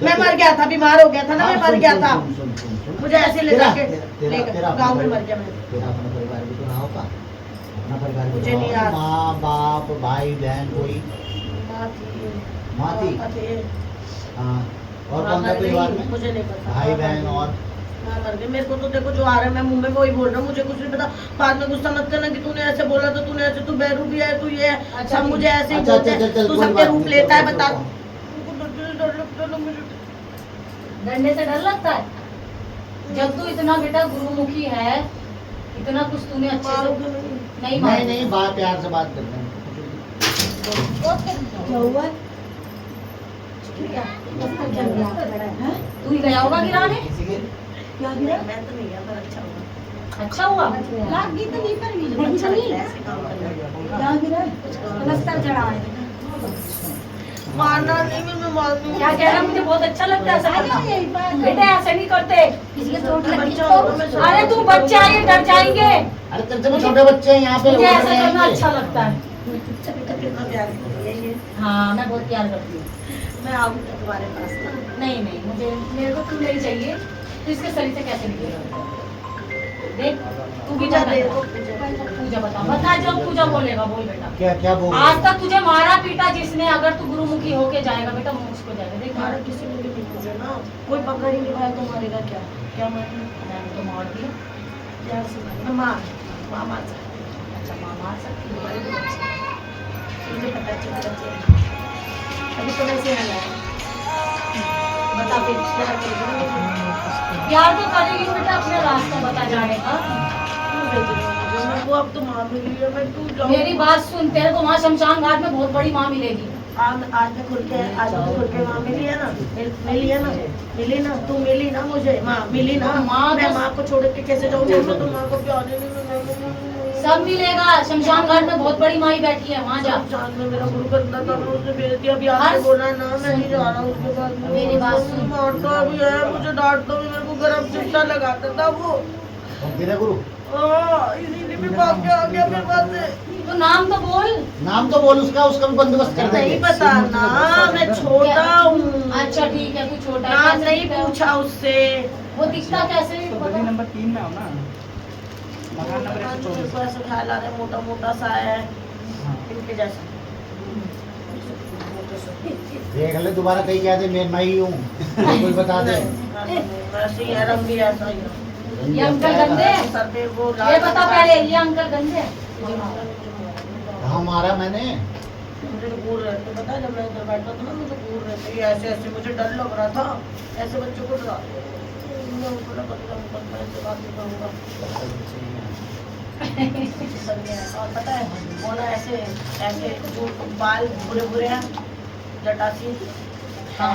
मैं मर गया था, बीमार हो गया था ना, हाँ, मैं मर सुन, गया सुन, था। सुन, सुन, सुन। मुझे ऐसे ले तेरा- जाके तेरा- लेकर तेरा गाँव में अपना मर गया मैं। तेरा अपना परिवार भी तो रहा होगा, अपना परिवार भी मुझे तो नहीं रहा याद। होगा। माँ बाप भाई बहन कोई? माँ थी? पापा थे। हाँ, और माँ कौन था मर परिवार गई, में? मुझे नहीं पता। भाई माँ मर बहन गई। और? माँ मर गई। मेरे को तो देखो जो आ रहा है, मैं मुंह में वही बोल रहा हूँ, मुझे कुछ नहीं पता। बाद में गुस्सा मत करना कि तूने ऐसे बोला, तो तूने ऐसे, तू बैरू भी है, तू ये है, अच्छा, सब मुझे ऐसे ही अच्छा, बोलते अच्छा, हैं। चल, तू कोई सबके बात रूप नहीं, लेता है, चल, बता। चल, डर लगता है ना मुझे। डरने से डर लगता है? जब तू इतना बेटा गुरुमुखी है, इतना कुछ तूने अच्छे से मारूंगी नहीं। नहीं नहीं मारा। नहीं, बात प्यार से बात करते हैं। क्या हुआ? तू ही गया होगा गिराने? किसी के क्या गिरा? मैं तो नहीं गया, पर अच्छा हुआ। अच्छा हुआ। मुझे अच्छा लगता है ऐसे काम करना। क्या गिरा? प्लस्तर चढ़ा है। मारना नहीं, मैं मारूंगी। क्या कह रहा? मुझे बहुत अच्छा लगता है ऐसा करना। बेटा ऐसे नहीं करते। किसी के चोट लगी बच्चा होगा, मैं तो अरे तू बच्चे आए, डर जाएंगे। अरे तेरे से भी छोटे बच्चे हैं यहाँ पे, मुझे उड़ ऐसा रहे करना हैं। अच्छा लगता है। कितना प्यार करती है ये। हाँ, मैं बहुत प्यार करती हूँ। मैं आऊंगी तुम्हारे पास ना। नहीं नहीं, मेरे को तू नहीं चाहिए। तो इसके शरीर से कैसे निकलेगा? देख तू भी पूजा जा दे दे। दो, पूजा। पूजा बता जो पूजा बोलेगा, बोल बेटा। क्या क्या बोल रहे आज हैं? तक तुझे मारा पीटा जिसने, अगर तू गुरुमुखी होके जाएगा बेटा, मोक्ष को जाएगा। देख मारा किसी ने भी नहीं पूछा ना, कोई पकड़ ही नहीं पाया तो मारेगा क्या? क्या मारेगा? मैंने तो मार दिया। प्यार से मारेगा। माँ मार सकती है। अच्छा, माँ मार सकती है। बड़ी तो अच्छी है। मुझे पता है छोटे बच्चे हैं। अभी तो वैसे आ रहा है। बता फिर। प्यार करेगा। प्यार तो करेगी बेटा, अपने रास्ता बता जाने का। क्यों भेज रही हो मुझे? मैं वो अब तो माँ मिली है, मैं क्यों जाऊँ? मेरी बात सुन, तेरे को वहाँ शमशान घाट में बहुत बड़ी माँ मिलेगी। आज मैं खुल के माँ मिली है ना, मिली है ना, मिली ना, तू मिली ना मुझे, माँ मिली ना। माँ मैं तो- माँ को छोड़ के कैसे जाऊँ? मैं तो माँ को प्यार ही नहीं। सब मिलेगा। शमशान घाट में बहुत बड़ी माई बैठी है, वहाँ जा। शमशान में मेरा गुरु गंदा था, उसने भेज दिया। अभी आपने हर- बोला ना, मैं नहीं जा रहा उसके पास। मेरी बात सुन। मारता भी है मुझे, डांटता भी, मेरे को गरम चिमटा लगाता था वो। और तेरा गुरु इसीलिए मैं भाग के आ गया मेरे पास से। तो नाम तो बोल। नाम तो बोल उसका, उसका भी बंदोबस्त कर देंगे। नहीं पता ना, मैं छोटा हूँ। अच्छा ठीक है, तू छोटा है। नाम कैसे नहीं दिखता है? पूछा उससे। वो दिखता कैसे? गली नंबर 3 में आओ ना, मकान नंबर मेरे 124। को ऐसा ख्याल आ रहा है, मोटा मोटा सा है इनके जैसा। देख ले दोबारा कहीं कह दे मैं ही हूँ, कोई बता दे। वैसे ही है, रंग भी ऐसा ही है। ये अंकल गंदे हैं? सर पे वो ये बता पहले, ये अंकल गंदे हैं? कहाँ मारा मैंने? मुझे घूर रहे थे, पता है जब मैं इधर बैठा था ना, मुझे घूर रहे थे। ये ऐसे ऐसे मुझे डर लग रहा था, ऐसे बच्चों को डरा। मैं उनको ना पता मैं इससे बात नहीं करूँगा। और पता है वो ना ऐसे ऐसे जो बाल बुरे बुरे हैं, जटासी। हाँ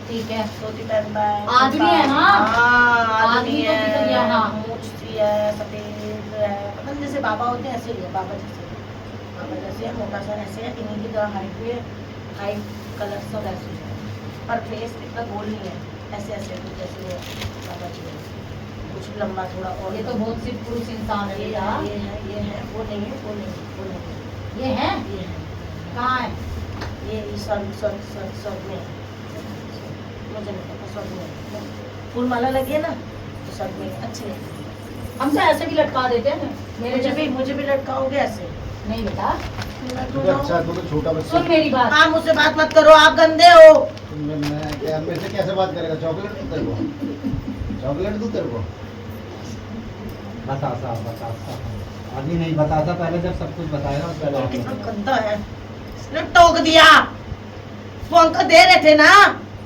ठीक है। धोती पहनता है, आदमी है ना? हाँ आदमी आदमी को है, भी तो दिया, हाँ। मूंछ सी है, सफेद है, पता नहीं जैसे बाबा होते हैं ऐसे ही है, बाबा जैसे है, मोटा सा ऐसे है, इन्हीं की तरह हाइट भी है, हाइट कलर सब ऐसे है, पर फेस इतना गोल नहीं है, ऐसे ऐसे कुछ जैसे वो बाबा जी है, कुछ लंबा थोड़ा। और ये तो बहुत सिर्फ पुरुष इंसान है ये बेटा। है, ये है, वो नहीं है, वो नहीं, वो नहीं, ये है? ये है, कहाँ है? ये सब में है। मुझे नहीं पता, सब में फूल माला लगी है ना, तो सब में अच्छे लगते हैं। हम तो ऐसे भी लटका देते हैं मेरे जैसे। मुझे भी लटकाओगे ऐसे? नहीं बेटा, तू तो अच्छा, तू तो छोटा बच्चा। सुन मेरी बात। आप मुझसे बात मत करो, आप गंदे हो। मेरे से कैसे बात करेगा? चॉकलेट दूँ तेरे को? चॉकलेट दूँ तेरे को? बता अभी नहीं बताता, पहले जब सब कुछ बताएगा उसके बाद कितना में। गंदा है, इसने टोक दिया। वो अंकल दे रहे थे ना,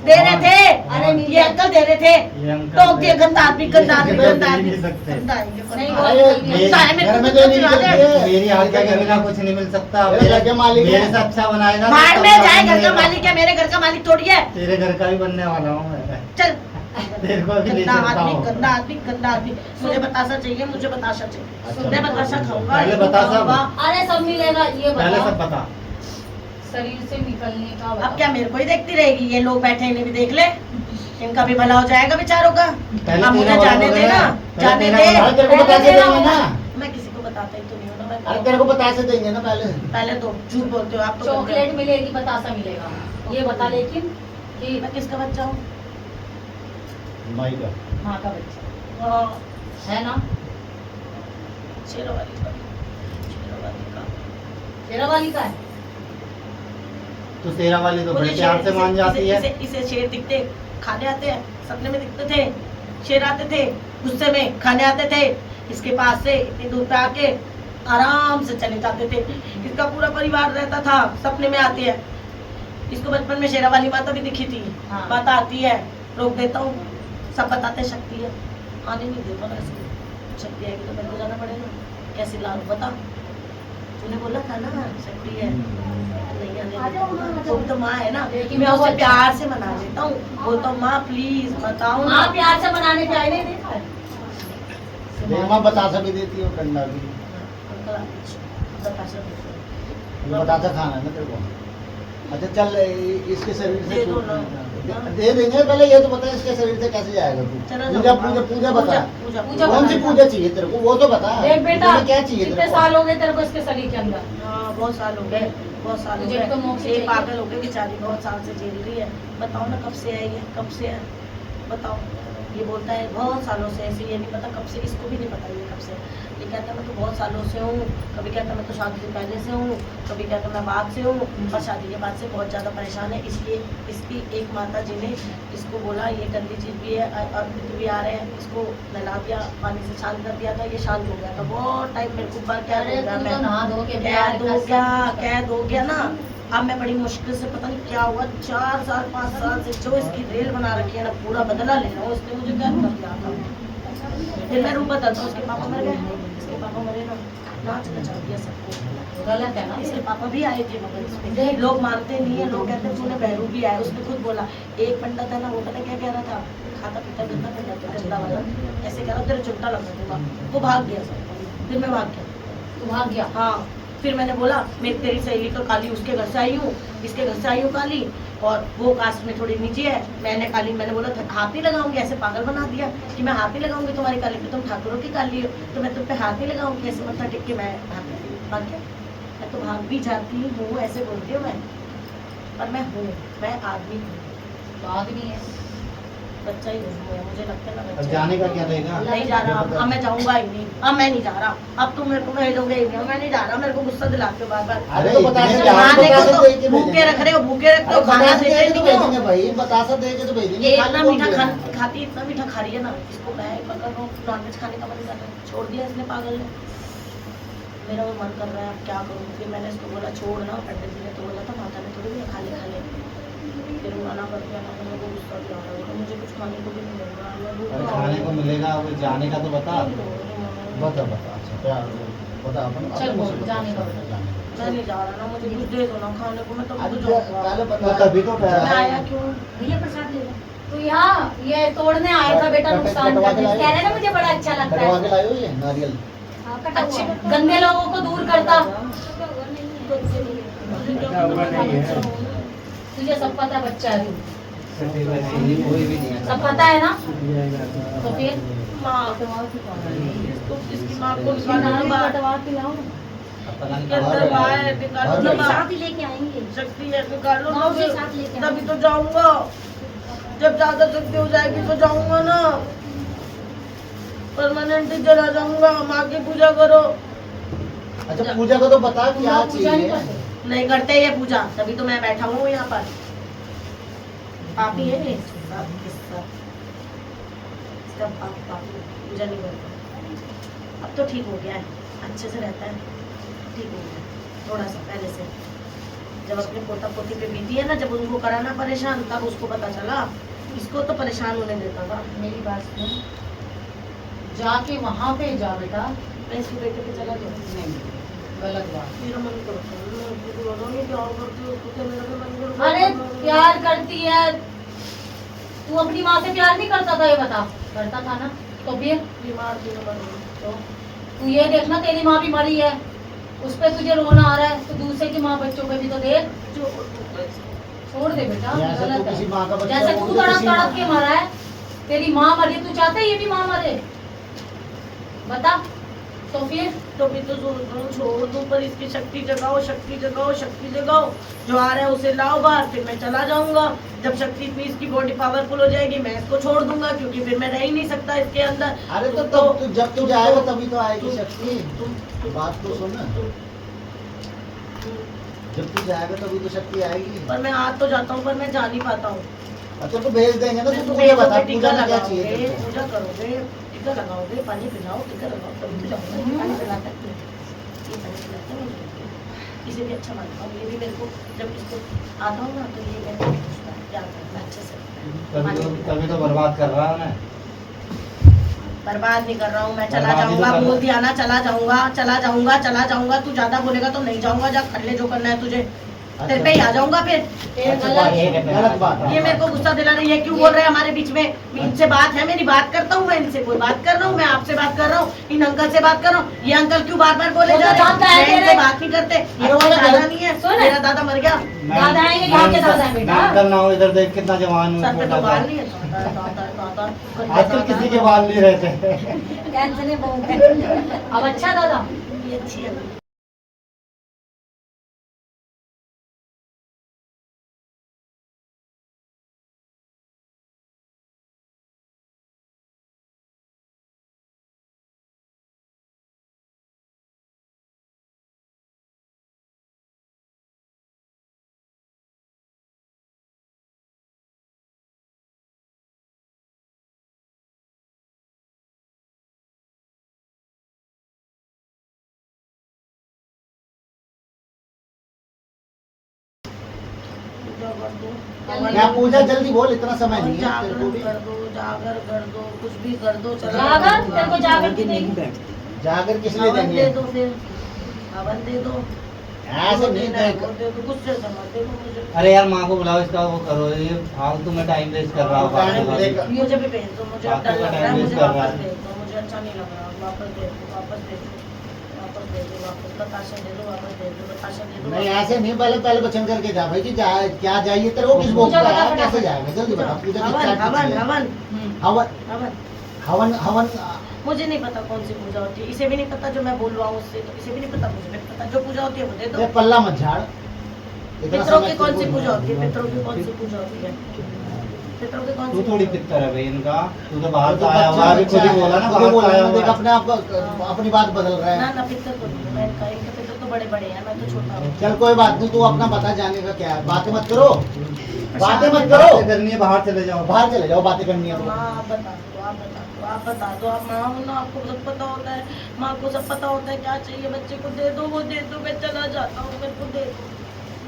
दे रहे थे। अरे ये अंकल दे रहे थे, ये अंकल टोक दिया। गंदा आदमी, गंदा आदमी, ये गंदा आदमी, नहीं सकते। गंदा है ये, नहीं, गंदा वो है। अरे, गंदा है, मेरे घर को में तो तो नहीं चिढ़ा दे। करती है। मेरी आज्ञा के बिना कुछ नहीं मिल सकता। मेरे घर के मालिक मेरे है। से अच्छा बनाएगा तो बाहर तब में जाए, घर का मिलेगा। मालिक है, मेरे घर का मालिक थोड़ी है। तेरे घर का भी बनने वाला हूँ मैं। चल। तेरे को भी ले गंदा सकता आदमी, हूँ। गंदा आदमी, गंदा आदमी। मुझे बतासा चाहिए, मुझे बतासा चाहिए। अच्छा। मैं बतासा खाऊंगा, पहले ये बतासा खाऊंगा। अरे सब मिलेगा। ये पहले सब बता, बता। शरीर से निकलने का अब बता। क्या मेरे को ही देखती रहेगी? ये लोग बैठे, इन्हें भी देख ले, इनका भी भला हो जाएगा बेचारों का। पहले अब मुझे तेरा जाने वाला दे ना, पहले जाने तेरा दे। वाला। अरे तेरे को बता के देंगे ना। मैं किसी को बताता ही तो नहीं हूँ ना। अरे मैं तेरे को बता से देंगे ना पहले। पहले तो झूठ बोलते हो आप तो। चॉकलेट मिलेगी, बतासा मिलेगा। ये बता लेकिन कि मैं किसका बच्चा हूँ? माई का। माँ का बच्चा हाँ, है ना? शेरों वाली का, शेरों वाली का। तेरा वाली का है? तो तेरा वाली तो बड़े मुझे प्यार से शेर- मान जाती है। इसे शेर दिखते, खाने आते हैं, सपने में दिखते थे। शेर आते थे, गुस्से में खाने आते थे, इसके पास से इतनी दूर पे आके आराम से चले जाते थे। इसका पूरा परिवार रहता था, सपने में आती है। इसको बचपन में शेरा वाली माता भी दिखी थी। हाँ। माता आती है, रोक देता हूँ, सब बताते शक्ति है, आने नहीं देता ना इसको। शक्ति आएगी तो मेरे को जाना पड़ेगा। कैसे लाऊं बता? तूने बोला था ना शक्ति है, नहीं आने देता। वो भी तो माँ है ना, लेकिन मैं वो उसे अच्छा- प्यार से मना लेता हूँ। वो तो माँ प्लीज बताओ ना। माँ प्यार से बनाने पे आई नहीं देखा है? देख माँ बतासा भी देती है और ठंडा भी। अंकल आप बताशा दो। ये बतासा खाना है ना तेरे को। अच्छा चल इसके शरीर से दे दो ना। दे देंगे। पहले ये तो बता इसके शरीर से कैसे जाएगा चलो तू? जाओ। पूजा पूजा पूजा बता। पूजा पूजा कौन सी बता। पूजा चाहिए तेरे को वो तो बता। देख बेटा, तुझे क्या चाहिए कितने तेरे को? साल हो गए तेरे को इसके शरीर के अंदर? हाँ, बहुत साल हो गए, बहुत साल हो तुझे गए। तो मोक्ष ये चाहिए। पागल हो गई बेचारी, बहुत साल से झेल रही है। बताओ ना कब से है ये, कब से है बताओ। ये बोलता है बहुत सालों से ऐसे, ये नहीं पता कब से, इसको भी नहीं पता ये कब से। ये कहता है मैं तो बहुत सालों से हूँ, कभी कहता है मैं तो शादी से पहले से हूँ, कभी कहता है मैं बाद से हूँ, पर शादी के बाद से बहुत ज़्यादा परेशान है। इसलिए इसकी एक माता जी ने इसको बोला ये गंदी चीज़ भी है और पितृ भी आ रहे हैं, इसको नहला दिया, पानी से शांत कर दिया था, ये शांत हो गया था। बहुत टाइम मेरे को क्या अरे तू तो मैं नहा धो के कैद हो गया, कैद हो गया ना। अब मैं बड़ी मुश्किल से, पता नहीं क्या हुआ, 4 साल 5 साल से जो इसकी रेल बना रखी है ना, पूरा बदला ले रहा हूँ। इसने मुझे कैद कर दिया था। फिर मैं रूप बदलता हूँ, उसके पापा मर गए, इसके पापा मरे ना, नाच नचा दिया सबको। गलत है ना? इसके पापा भी आए थे मगर इस पे लोग मानते नहीं है, लोग कहते हैं तूने बहरू भी आया। उसने खुद बोला, एक पंडित है ना, वो पता क्या कह रहा था, खाता पीता गंदा पंडित है, गंदा वाला, ऐसे कह रहा तेरे चुट्टा लगा दूंगा। वो भाग गया सब, फिर मैं भाग गया। तू भाग गया। हाँ, फिर मैंने बोला मैं तेरी सहेली तो काली उसके घर से आई हूँ, इसके घर से आई हूँ काली, और वो कास्ट में थोड़ी नीचे है। मैंने काली, मैंने बोला था हाथ नहीं लगाऊंगी, ऐसे पागल बना दिया कि मैं हाथ नहीं लगाऊंगी तुम्हारी काली पे, तुम ठाकुरों की काली हो तो मैं तुम पे हाथ नहीं लगाऊंगी, ऐसे मत्था टेक के मैं भाग गया। मैं तो भाग भी जाती हूँ, ऐसे बोलती हूँ मैं, पर मैं हूँ, मैं आदमी हूँ, तो आदमी है। बच्चा ही हूँ, मुझे लगता है ना अब बच्चा जाने का क्या रहेगा? नहीं जा रहा, अब मैं जाऊंगा ही नहीं, अब मैं नहीं जा रहा, अब तुम मेरे को भेजोगे ही नहीं, अब मैं नहीं जा रहा, मेरे को गुस्सा दिलाते हो बार बार। अरे तो बता जब सकते हैं, खाने को बता तो सकते हैं कि भूखे भेजेंगे। रख रहे हो, भूखे रखते हो, अरे खाना बता सकते देते हैं तो नहीं हो। भेजेंगे भाई, बता सकते हैं कि तो भेजेंगे। ये खाली इतना कौन मीठा भेजेगा? खाती, इतना मीठा खा रही है ना, इसको मैं पकड़ रहा हूँ, नॉनवेज खाने का मन कर रहा है, छोड़ दिया इसने पागल ने, मेरा वो मन कर रहा है, अब क्या करूँ। फिर मैंने इसको बोला छोड़ ना, पंडित जी ने तो बोला था माता ने थोड़ी भी खा ले, फिर वो मना कर दिया ना, तो मेरे को गुस्सा भी आ रहा है, मुझे कुछ खाने को भी नहीं मिल रहा है, मैं भूखा अरे हूँ। खाने को मिलेगा, वो जाने का तो बता। मैं बता बता, अच्छा क्या बता अपन चल अपन बोल, मुझसे बता, जाने का बता। जाने का। नहीं जा रहा ना, मुझे कुछ दे दो ना खाने को, मैं तो अरे तो जाऊंगा। पहले बता, तभी तो कह मैं रहा आया है। क्यों? भैया प्रसाद ले लो। तो यहाँ ये तोड़ने आया था बेटा, नुकसान कटवा के करने। लाए? कह रहे ना मुझे बड़ा अच्छा लगता कटवा के है। लाए हो ये नारियल? अच्छे गंदे लोगों को दूर करता। तुझे सब पता बच्चा है तू, कोई भी नहीं है। सब पता है ना, तो फिर माँ, तो इसकी माँ को निकालना नारियल बाहर। कटवा के लाओ। पता नहीं इसके अंदर कहाँ बाहर है। निकालो बाहर ना है। बाहर। साथ ही लेके आएंगे। शक्ति है, निकालो ना माँ के फिर। साथ लेके तभी आएंगे। तो जाऊंगा, जब ज्यादा शक्ति हो जाएगी तो जाऊंगा ना, परमानेंट चला जाऊंगा। माँ की पूजा करो। अच्छा पूजा को तो बता क्या पूजा नहीं चाहिए? करते। नहीं करते ये पूजा, तभी तो मैं बैठा हूँ यहाँ पर। पापी है ये, पापी के साथ। इसका पापी पूजा नहीं करता। अब तो ठीक हो गया है, अच्छे से रहता है, ठीक हो गया थोड़ा सा पहले से। जब अपने पोता पोती पे बीती है ना, जब उनको कराना परेशान, तब उसको पता चला। इसको तो परेशान होने देता था। मेरी बात सुन, जाके वहाँ पे जा बेटा। मैं इसके बेटे पे चला जाऊँ, नहीं, गलत बात। मेरा मन करता है, मैं उसको बोला नहीं प्यार करती हूँ, उसको क्या मेरा भी मन करता है। अरे प्यार करती है तू, अपनी माँ से प्यार नहीं करता था ये बता? करता था ना, तो फिर बीमार थी मैं, तो तू ये देखना, तेरी माँ भी मरी है, उस पे तुझे रोना आ रहा है, तो दूसरे की माँ बच्चों पे भी तो देख। छोड़ दे बेटा, जैसे तू गलत किसी है। माँ का बच्चा जैसे हो, तू तो तड़प किसी तड़प माँ- के मरा है, तेरी माँ मरी, तू चाहता है ये भी माँ मरे? बता। तो फिर तो भी तो सोच रहा हूँ छोड़ दूँ, पर इसकी शक्ति जगाओ, शक्ति जगाओ, शक्ति जगाओ। जो आ रहा है उसे लाओ बाहर, फिर मैं चला जाऊंगा। जब शक्ति इतनी इसकी बॉडी पावरफुल हो जाएगी, मैं इसको छोड़ दूंगा, क्योंकि फिर मैं रह ही नहीं सकता इसके अंदर। अरे तो तब तू जब तू जाएगा तभी तो आएगी शक्ति। बात तो सुन, जब तू जाएगा तभी तो शक्ति आएगी। पर मैं आ तो जाता हूँ, पर मैं जा नहीं पाता हूँ। अच्छा तो भेज देंगे ना, मैं तो तो मुझे बता भेजोगे, टीका पूजा में क्या लगाओगे, चाहिए तुझको? पूजा करोगे, टीका लगाओगे, पानी पिलाओ, टीका लगाओ, तभी तो जाऊंगा। ये पानी पिलाता है, ये पानी पिलाता है मुझे। इसे भी अच्छा मानता हूँ, ये भी मेरे को जब इसको आता हूँ ना, तो ये मेरे को पूछता है क्या करना है, अच्छे से। तभी तो बर्बाद कर रहा है ना। बर्बाद नहीं कर रहा हूँ मैं, चला बर्बादी तो जाऊंगा, कर बोल रहा। दिया ना, चला जाऊंगा, चला जाऊंगा, चला जाऊंगा। तू ज्यादा बोलेगा तो नहीं जाऊंगा, जा कर ले जो करना है तुझे, तेरे पे ही आ जाऊंगा फिर। अच्छा, गलत बात है। ये मेरे को गुस्सा दिला रही है, क्यों बोल रहे हैं हमारे बीच में? इनसे बात है, मेरी बात करता हूँ मैं, इनसे कोई बात कर रहा हूँ, मैं आपसे बात कर रहा हूँ, इन अंकल से बात कर रहा हूँ। ये अंकल क्यों बार बार बोले वो जा तो रहे हैं? जानता है मैं इनसे तेरे- बात नहीं करते, ये अरे कोई वो दादा तो- नहीं है, सुन। मेरा दादा मर गया। दादा आएंगे, यहाँ के दादा है बेटा। अंकल ना हो, इधर देख कितना जवान सर पे तो हूँ। बाल नहीं है, दादा दादा दादा। आजकल किसी के बाल नहीं रहते। टेंशन है बहुत है। अब अच्छा दादा, ये अच्छी है। पूजा कर दो, क्या पूजा जल्दी बोल, इतना समय नहीं है तेरे जागर को भी। कर दो, जागर कर दो, कुछ भी कर दो, चला जागर तेरे को जागर की देगी। जागर किस लिए हवन देंगे? दे दो, फिर हवन दे दो। ऐसे नहीं देना है, दे। वो दे दो, गुस्से से मत दे दो मुझे। अरे यार माँ को बुलाओ, इसका वो करो, ये फालतू में टाइम वेस्ट कर रहा हूँ टाइम फालतू देख- का। मुझे भी भेज दो, मुझे अब डर फालतू का लग रहा है, time मुझे waste कर रहा वापस है। भेज दो, मुझे अच्छा नहीं लग रहा, वापस भेज दो, वापस भेज दो, वापस दे दो वापस, बताशा दे दो वापस, दे दो बताशा दे दो नहीं वापस। ऐसे नहीं, पहले पहले वचन करके जा भाई जी, क्या जाइए तेरे को किस भोग पूजा का बता है, कैसे फटाफट। जाएगा जल्दी बता। पूजा की हवन चार हवन चीज़ें हैं। हवन हवन हवन हवन हवन मुझे नहीं पता कौन सी पूजा होती है, इसे भी नहीं पता जो मैं बोल रहा हूँ उससे, तो इसे भी नहीं पता, मुझे नहीं पता, जो पूजा होती है वो दे दो। ये पल्ला मत झाड़। इतना पितरों समझ की के कौन सी बोल पूजा रहा होती है, हूँ। पितरों की कौन सी पूजा होती है, पितरों की कौन सी तू थोड़ी पूजा होती है? पिक्चर है भाई इनका, तू तो बाहर तो से आया हुआ है, अभी खुद ही बोला ना खुद ही बाहर बोला से आया ना, देख हुआ है। अपने आप को- अपनी बात बदल रहा ना है। ना पितर तो नहीं है, मैं इनका इनके पितर तो बड़े बड़े हैं, मैं तो छोटा हूँ। चल कोई बात नहीं, तू अपना बता जाने का क्या है, बातें मत करो, बातें मत करो, बातें करनी है बाहर चले जाओ। बाहर चले जाओ, बातें करनी है तो। माँ आप बता दो, आप बता दो, आप बता दो, आप माँ हो ना, आपको सब पता होता है, माँ को सब पता होता है क्या चाहिए बच्चे को, दे दो वो दे दो, मैं चला जाता हूँ, मेरे को दे दो,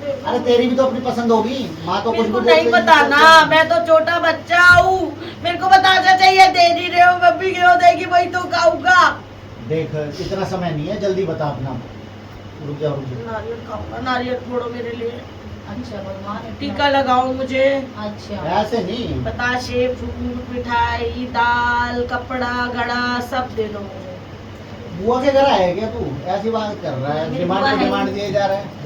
दे दो। अरे तेरी भी तो अपनी पसंद होगी, माँ तो कुछ मेरे भी को बोल नहीं रही पता है। ना, मैं तो छोटा बच्चा हूँ, मेरे को बताना चाहिए, दे नहीं रहे हो, मम्मी क्यों देगी, वही तो खाऊंगा। देख इतना समय नहीं है, जल्दी बता अपना। रुक जा रुक जा। नारियल खाऊंगा, नारियल फोड़ो मेरे लिए, अच्छा भगवान इतना- टीका लगाओ मुझे, अच्छा ऐसे नहीं, बताशे, फ्रूट, मिठाई, दाल, कपड़ा, घड़ा सब दे दो मुझे। बुआ के घर आया क्या तू, ऐसी बात कर रहा है, मेरी डिमांड बुआ पे है। डिमांड दिए जा रहा है।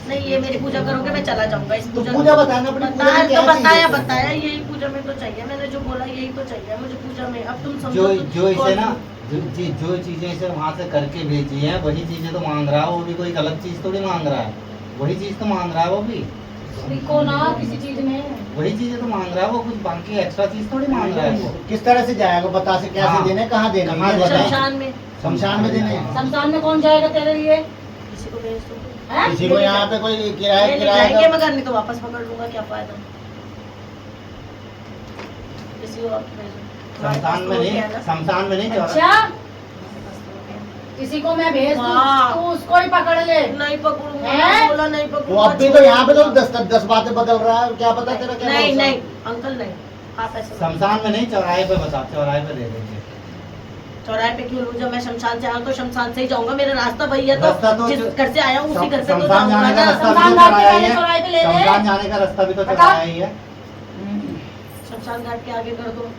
नहीं ये मेरी पूजा करोगे मैं चला जाऊंगा इस तो पूजा पूजा बताना, अपनी पूजा में क्या तो बताया चीज़ है? बताया यही पूजा में तो चाहिए, मैंने जो बोला यही तो चाहिए मुझे पूजा में, अब तुम समझो जो तो जो इसे कौन- ना जो चीजें इसे वहां से करके भेजी है वही चीजें तो मांग रहा है, वो भी कोई गलत चीज थोड़ी मांग रहा है, वही चीज तो मांग रहा है वो भी, लिखो ना किसी चीज में। वही चीजें तो मांग रहा है वो, कुछ बाकी एक्स्ट्रा चीज थोड़ी मांग रहा है वो। किस तरह से जाएगा बता, से कैसे हाँ। देने, कहाँ देने, कहाँ ये देने? बताएं। शमशान में शमशान में देने हैं। शमशान में कौन जाएगा तेरे लिए? किसी को भेज दो, हैं? किसी को यहाँ पे कोई किराया ले किराया जाएंगे का- मगर नहीं तो वापस पकड़ लूंगा, क्या फायदा, किसी को और भेज दो। हमारे पास शमशान तो में हो नहीं, गया ना। शमशान में नहीं चौरा। अच्छा हमारे पास तो हो गया। किसी को मैं भेज दूं हाँ। तू उसको ही पकड़ ले। नहीं पकड़ूंगा, हैं? मैंने बोला नहीं वो पकड़ूंगा। अब भी तो यहाँ पे तो दस बातें बदल रहा है, क्या पता तेरा क्या नहीं भरोसा? नहीं अंकल नहीं, आप ऐसे मत- शमशान में नहीं, चौराहे पे बता, चौराहे पे दे देंगे। चौराहे पे क्यों लूं, जब मैं शमशान से आऊँ तो शमशान से ही जाऊंगा, मेरा रास्ता वही है, रास्ता तो तो जिस घर से आया हूँ उसी घर पे तो शमशान जाऊंगा जाने का ना। रास्ता भी शमशान तो घाट के चौराहा ही पहले है, चौराहे पे ले ले। शमशान जाने का रास्ता भी तो बता। चौराहा ही है। शमशान घाट के आगे कर दो,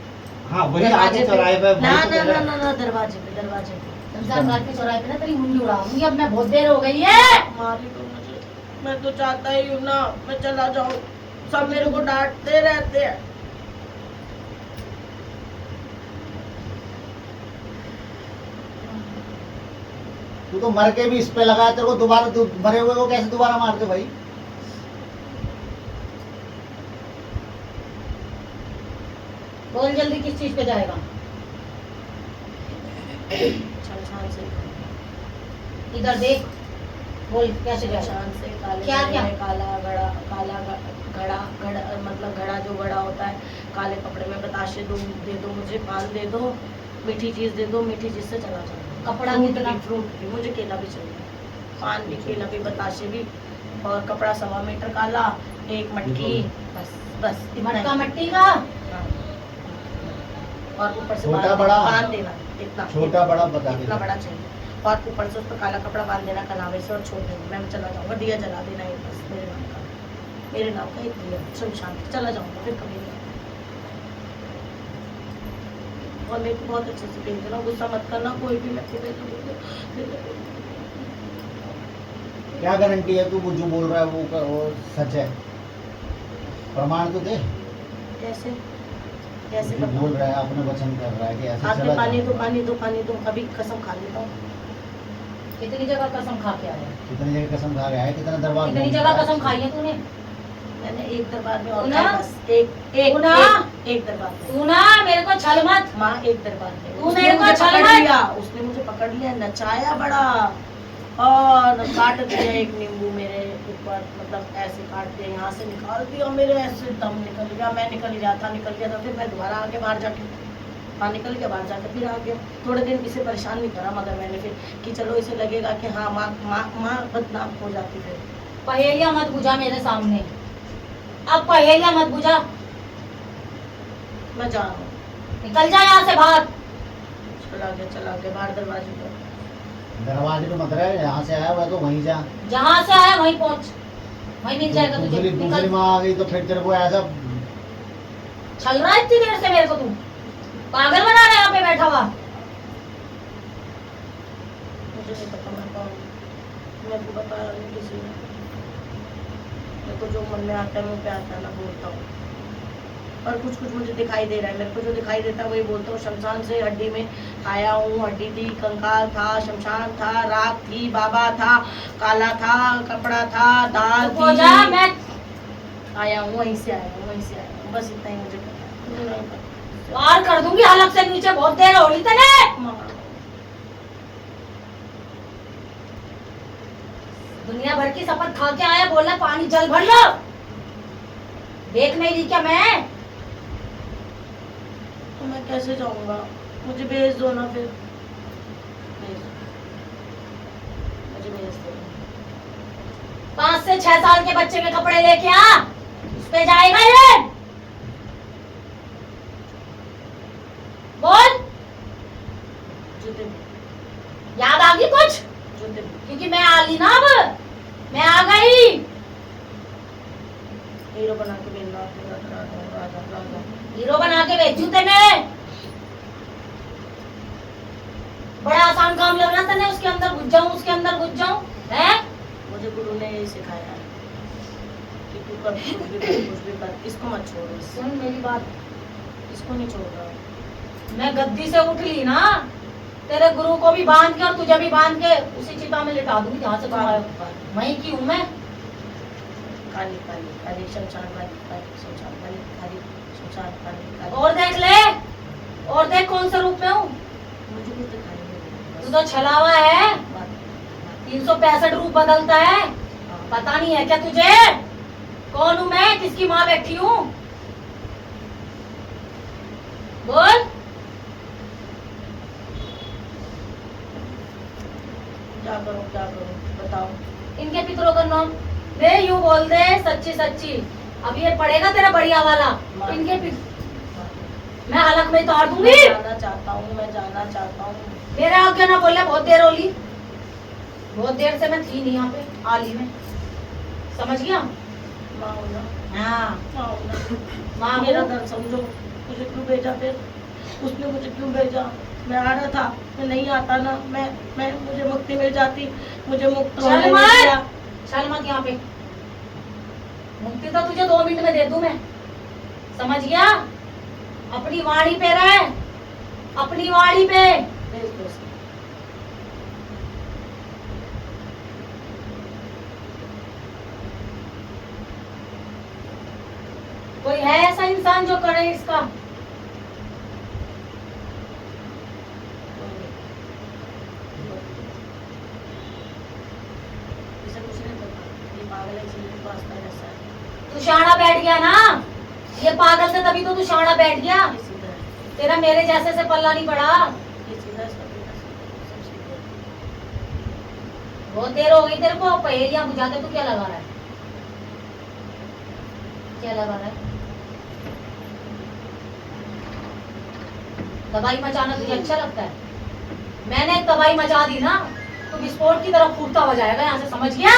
हाँ वही दरवाजे आगे पे। चौराहे पे ना वही तो ना कह रहा ना है। ना ना दरवाजे पे, दरवाजे पे शमशान घाट के चौराहे पे ना तेरी मुंडी उड़ाऊंगी, अब मैं बहुत देर हो गई है। मारी दो मुझे, मैं तो चाहता ही हूँ ना मैं चला जाऊँ, सब मेरे को डांटते रहते हैं। तू तो मर के भी इस पे लगा, तेरे को दोबारा मरे हुए को कैसे दोबारा मारते भाई? बोल जल्दी किस चीज पे जाएगा? शमशान से, इधर देख, बोल कैसे जाएगा? शमशान से काले क्या घड़े क्या? में काला घड़ा, घड़ा मतलब घड़ा जो घड़ा होता है, काले कपड़े में बताशे दे दो मुझे, पान दे दो, मीठी चीज दे दो, मीठी चीज से चला जाऊँ। कपड़ा फ्रूट कितना? भी, फ्रूट भी, मुझे केला भी चाहिए, पान भी, केला भी, बताशे भी, और कपड़ा 1.25 मीटर काला, एक मटकी, बस बस इतना मटका ही। मट्टी का? हाँ। और ऊपर से छोटा बांध- बड़ा? बांध देना, इतना छोटा बड़ा बता इतना दे। बड़ा चाहिए, और ऊपर से उस पर काला कपड़ा बांध देना कलावे से और छोड़ देना, मैं चला जाऊंगा, दिया जला देना एक बस मेरे नाम का एक दिया, शमशान पे चला जाऊंगा फिर कभी नहीं। और मेरे को बहुत अच्छे से भेज देना, गुस्सा मत करना, कोई भी मेरे को भेज दो। क्या गारंटी है तू वो जो बोल रहा है वो सच है? प्रमाण तो दे। कैसे कैसे जो बोल रहा है, अपने वचन कर रहा है कि ऐसे हाथ चला में पानी जा। दो, पानी दो, पानी दो, अभी कसम खा लेता हूँ। कितनी जगह कसम खा के आया? कितनी जगह कसम खा गया है, कितना दरबार कितनी घूम जगह रहा है? कसम खाई है तूने? मैंने एक दरबार में और ना? खाई बस, एक ना? एक दरबार में। तू ना मेरे को छल मत। माँ एक दरबार में तू उसने मेरे को मुझे छल पकड़ मत। लिया, उसने मुझे पकड़ लिया, नचाया बड़ा, और काट दिया एक नींबू मेरे ऊपर, मतलब ऐसे काट दिया, यहाँ से निकाल दिया, मेरे ऐसे दम निकल गया, मैं निकल गया था, फिर मैं दोबारा आगे बाहर जाके, हाँ निकल गया बाहर जाके, फिर आ गया। थोड़े दिन इसे परेशान नहीं करा, मगर मैंने फिर कि चलो इसे लगेगा कि हाँ माँ माँ माँ बदनाम हो जाती है। पहेलियां मत बुझा मेरे सामने, अब पहेलियां मत बुझा, मैं जा रहा हूँ, निकल जा यहाँ से बाहर। चला गया बाहर दरवाजे पर। दरवाजे पे मत रहे, यहाँ से आया हुआ है तो वहीं जा। जहाँ से आया वहीं पहुँच, वहीं मिल जाएगा तुझे। दूसरी निकल। माँ आ गई तो फिर तेरे को ऐसा छल रहा है इतनी देर से मेरे को, तू पागल बना रहा है यहाँ पे बैठा हुआ। मुझे नहीं पता मैं कौन हूँ। मेरे को बताया नहीं किसी ने। मेरे को जो मन में आता है मुँह पे आता है मैं बोलता हूँ। और कुछ कुछ मुझे दिखाई दे रहा है, मेरे को जो दिखाई देता है वही बोलता हूँ। शमशान से हड्डी में आया हूँ, हड्डी थी, कंकाल था, शमशान था, राख थी, बाबा था, काला था, कपड़ा था, दाल चुप हो जा, थी। मैं आया हूँ वहीं से आया हूँ, वहीं से आया हूँ, बस इतना ही मुझे पता है। मुझे नहीं पता। पार कर दूंगी हलक से नीचे, बहुत देर हो रही तने। माँ, दुनिया भर की शपथ खा के आया, बोला पानी जल भर लो। देख नहीं रही क्या मैं? तो मैं कैसे जाऊंगा? मुझे भेज दो ना फिर। भेज दो। मुझे भेज दो। 5 से 6 साल के बच्चे के कपड़े लेके आ, उस पे जाएगा ये। बोल, जूते याद आ गई कुछ? जूते क्योंकि मैं आ ली ना, अब मैं आ गई। हीरो बना के भेजना। राजा राजा हीरो बना के भेजू तेने। बड़ा आसान काम लग रहा तने, उसके अंदर घुस जाऊं, उसके अंदर घुस जाऊं, हैं? मुझे गुरु ने यही सिखाया है कि तू कर कुछ भी कर, इसको मत छोड़ बस। सुन मेरी बात, इसको नहीं छोड़ रहा। मैं गद्दी से उठ ली ना, तेरे गुरु को भी बांध के और तुझे भी बांध के उसी चिता में लिटा दूंगी जहाँ से तुम आए हो। वहीं की हूँ मैं। काली काली काली शमशान वाली, काली शमशान वाली, काली शमशान वाली, काली। और देख ले, और देख कौन से रूप में हूँ। मुझे कुछ दिखाई नहीं दे तू रहा। तो छलावा है, बस। 365 रूप बदलता है। पता नहीं है क्या तुझे कौन हूँ मैं, किसकी माँ बैठी हूँ? बोल। क्या करूँ बताओ। इनके पितरों का नाम दे, यूं बोल दे सच्ची सच्ची। अब ये पड़ेगा तेरा बढ़िया वाला। इनके मैं हलक में उतार दूंगी। मैं जाना चाहता हूँ। मेरे आगे ना बोले, बहुत देर हो ली, बहुत देर से मैं थी नहीं यहाँ पे, आ ली मैं। समझ गया? माँ हूँ ना, हाँ, माँ हूँ ना। माँ मेरा हूँ। दर्द समझो। मुझे क्यों भेजा फिर? उसने मुझे क्यों भेजा? मैं आ रहा था, मैं नहीं आता ना, मैं मुझे मुक्ति मिल जाती, मुझे मुक्त होने चल नहीं दिया। मत, चल मत यहाँ पे। मुक्ति तो तुझे 2 मिनट में दे दूं मैं, समझ गया? अपनी वाणी पे रह, अपनी वाणी पे। भेज दो उसे। कोई है ऐसा इंसान जो करे इसका? इसे कुछ नहीं पता, ये पागल है, इसीलिए इसको आस्था है ऐसा है। तू शाना बैठ गया ना, ये पागल से तभी तो तू शाना बैठ गया। ये सीधा है, तेरा मेरे जैसे से पल्ला नहीं पड़ा। ये सीधा है, सब सीधा, सब सीधा है। बहुत देर हो गई तेरे को पहेलियां बुझाते, तू क्या लगा रहा है? क्या लगा रहा है? तबाही मचाना तुझे अच्छा लगता है? मैंने एक तबाही मचा दी ना, तो विस्फोट की तरफ फूटता हो जाएगा यहाँ से, समझ गया?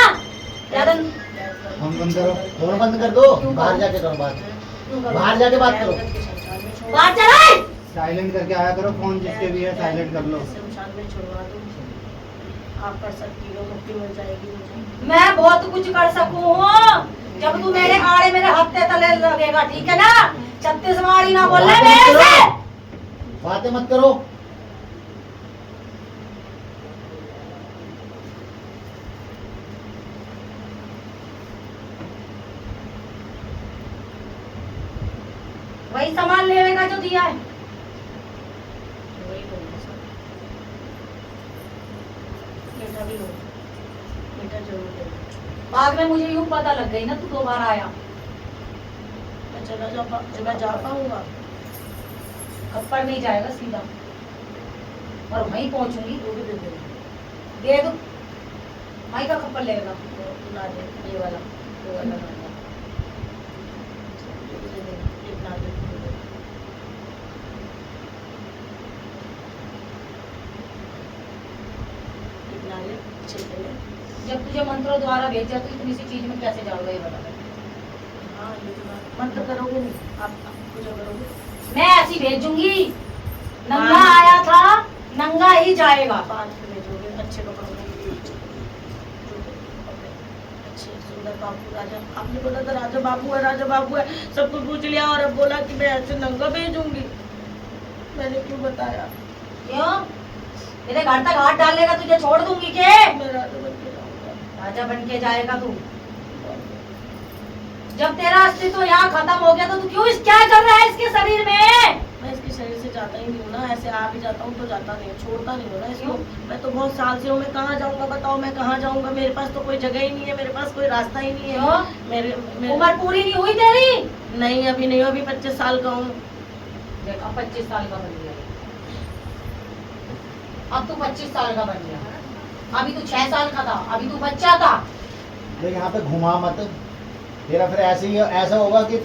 ज्यादा हम बंद करो, फोन बंद कर दो। क्यों बाहर करो? जाके करो बात, क्यों करो? बाहर जाके बात करो। शमशान में छोड़- बात चलाए। साइलेंट करके आया करो, फोन जिसके भी है साइलेंट कर लो। शमशान में छोड़वा दो। आप कर सकती हो, मुक्ति मिल जाएगी मुझे। मैं बहुत कुछ कर सकूं हूँ, जब तू मेरे आड़े मेरे हफ्ते तले लगेगा, ठीक है ना? 36 मारी ना बोलना मेरे से। बातें मत करो। वही सामान लेगा जो दिया है। वही लो सब। मीठा भी लो, मीठा जरूर दे। बाद में मुझे यूं पता लग गई ना तू 2 बार आया। मैं चला जा, मैं जा पाऊंगा? खप्पर नहीं जाएगा सीधा, और वहीं पहुंचूंगी। वो भी दे दे। दे दो, वहीं का खप्पर लेगा। वो ना दे, ये वाला ना दे। ये भी दे दे, एक ना दे, दे दे। एक ना ले, 6 ले ले। जब तुझे मंत्रों द्वारा भेजा तो इतनी सी चीज में कैसे जाओगे, ये बता दे। हाँ, ये तो बात। मत तो करोगे नहीं, आप पूजा करोगे? मैं ऐसी भेजूंगी, नंगा आया था नंगा ही जाएगा। 5 भेजोगे, अच्छे कपड़ों अच्छे सुंदर बाबू राजा, आपने बोला था राजा बाबू है, सब कुछ पूछ लिया और अब बोला कि मैं ऐसे नंगा भेजूंगी। मैंने क्यों बताया? क्यों? तेरे घर तक हाथ डालेगा तुझे छोड़ दूंगी के? मैं राजा बन के जाऊंगा। राजा बन के जाएगा तू। जब तेरा अस्तित्व यहाँ खत्म हो गया तो तू क्यों क्या कर रहा है इसके शरीर में? मैं इसके शरीर से जाता ही नहीं हूँ ना, ऐसे आ भी जाता हूँ तो जाता नहीं, छोड़ता नहीं हूँ ना इसको। मैं तो बहुत साल से हूँ, मैं कहाँ जाऊँगा बताओ, मैं कहाँ जाऊँगा? मेरे पास तो कोई जगह ही नहीं है, मेरे पास कोई रास्ता ही नहीं है। मेरे उम्र पूरी नहीं हुई तेरी? नहीं, अभी नहीं, अभी 25 साल का हूँ। देख अब 25 साल का बन गया, अब तू 25 साल का बन गया। अभी तू 6 साल का था, अभी तू बच्चा था। देख यहाँ पे घुमा मत, तेरा फिर ऐसे ही ऐसा होगा कि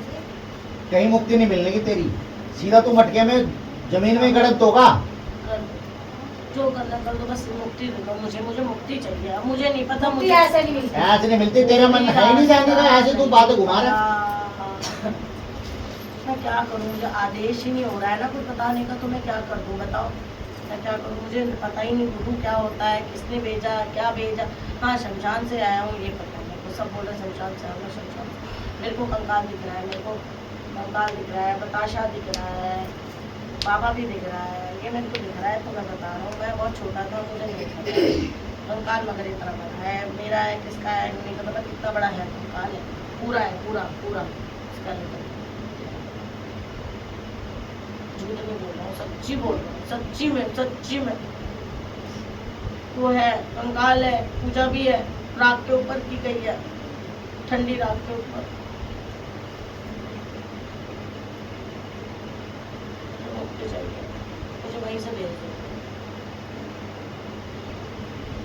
कहीं मुक्ति नहीं मिलने की तेरी, सीधा तू मटके में जमीन में गड़क दोगा। कर दो। जो करना कर दो, बस मुक्ति दे दो मुझे, मुझे मुक्ति चाहिए। अब मुझे नहीं पता, मुक्ति मुझे ऐसे नहीं मिलती। ऐसे नहीं मिलती, तेरा मन है ही नहीं जाने का, ऐसे तू बातें घुमा रहा। मैं क्या करूँ? मुझे आदेश ही नहीं हो रहा है ना कुछ बताने का, तो मैं क्या कर दूँ बताओ? मैं क्या करूँ? मुझे पता ही नहीं गुरु क्या होता है, किसने भेजा, क्या भेजा। हाँ, शमशान से आया हूँ ये पता है मेरे को, सब बोल रहे शमशान से आया हूँ, शमशान। मेरे को कंकाल दिख रहा है, मेरे को कंकाल दिख रहा है, बताशा दिख रहा है, बाबा भी दिख रहा है, ये मेरे को दिख रहा है। तो मैं बता रहा हूँ, मैं बहुत छोटा था, मुझे नहीं पता कंकाल मगर इतना बड़ा है मेरा है, किसका है नहीं पता, कितना बड़ा है कंकाल है, पूरा है, पूरा पूरा इसका नहीं पता। झूठ नहीं बोल रहा हूँ, सच्ची बोल रहा हूँ, सच्ची में वो है, कंकाल है, पूजा भी है, रात के ऊपर की गई है, ठंडी रात के ऊपर। मुक्ति चाहिए मुझे, वहीं से भेज दो।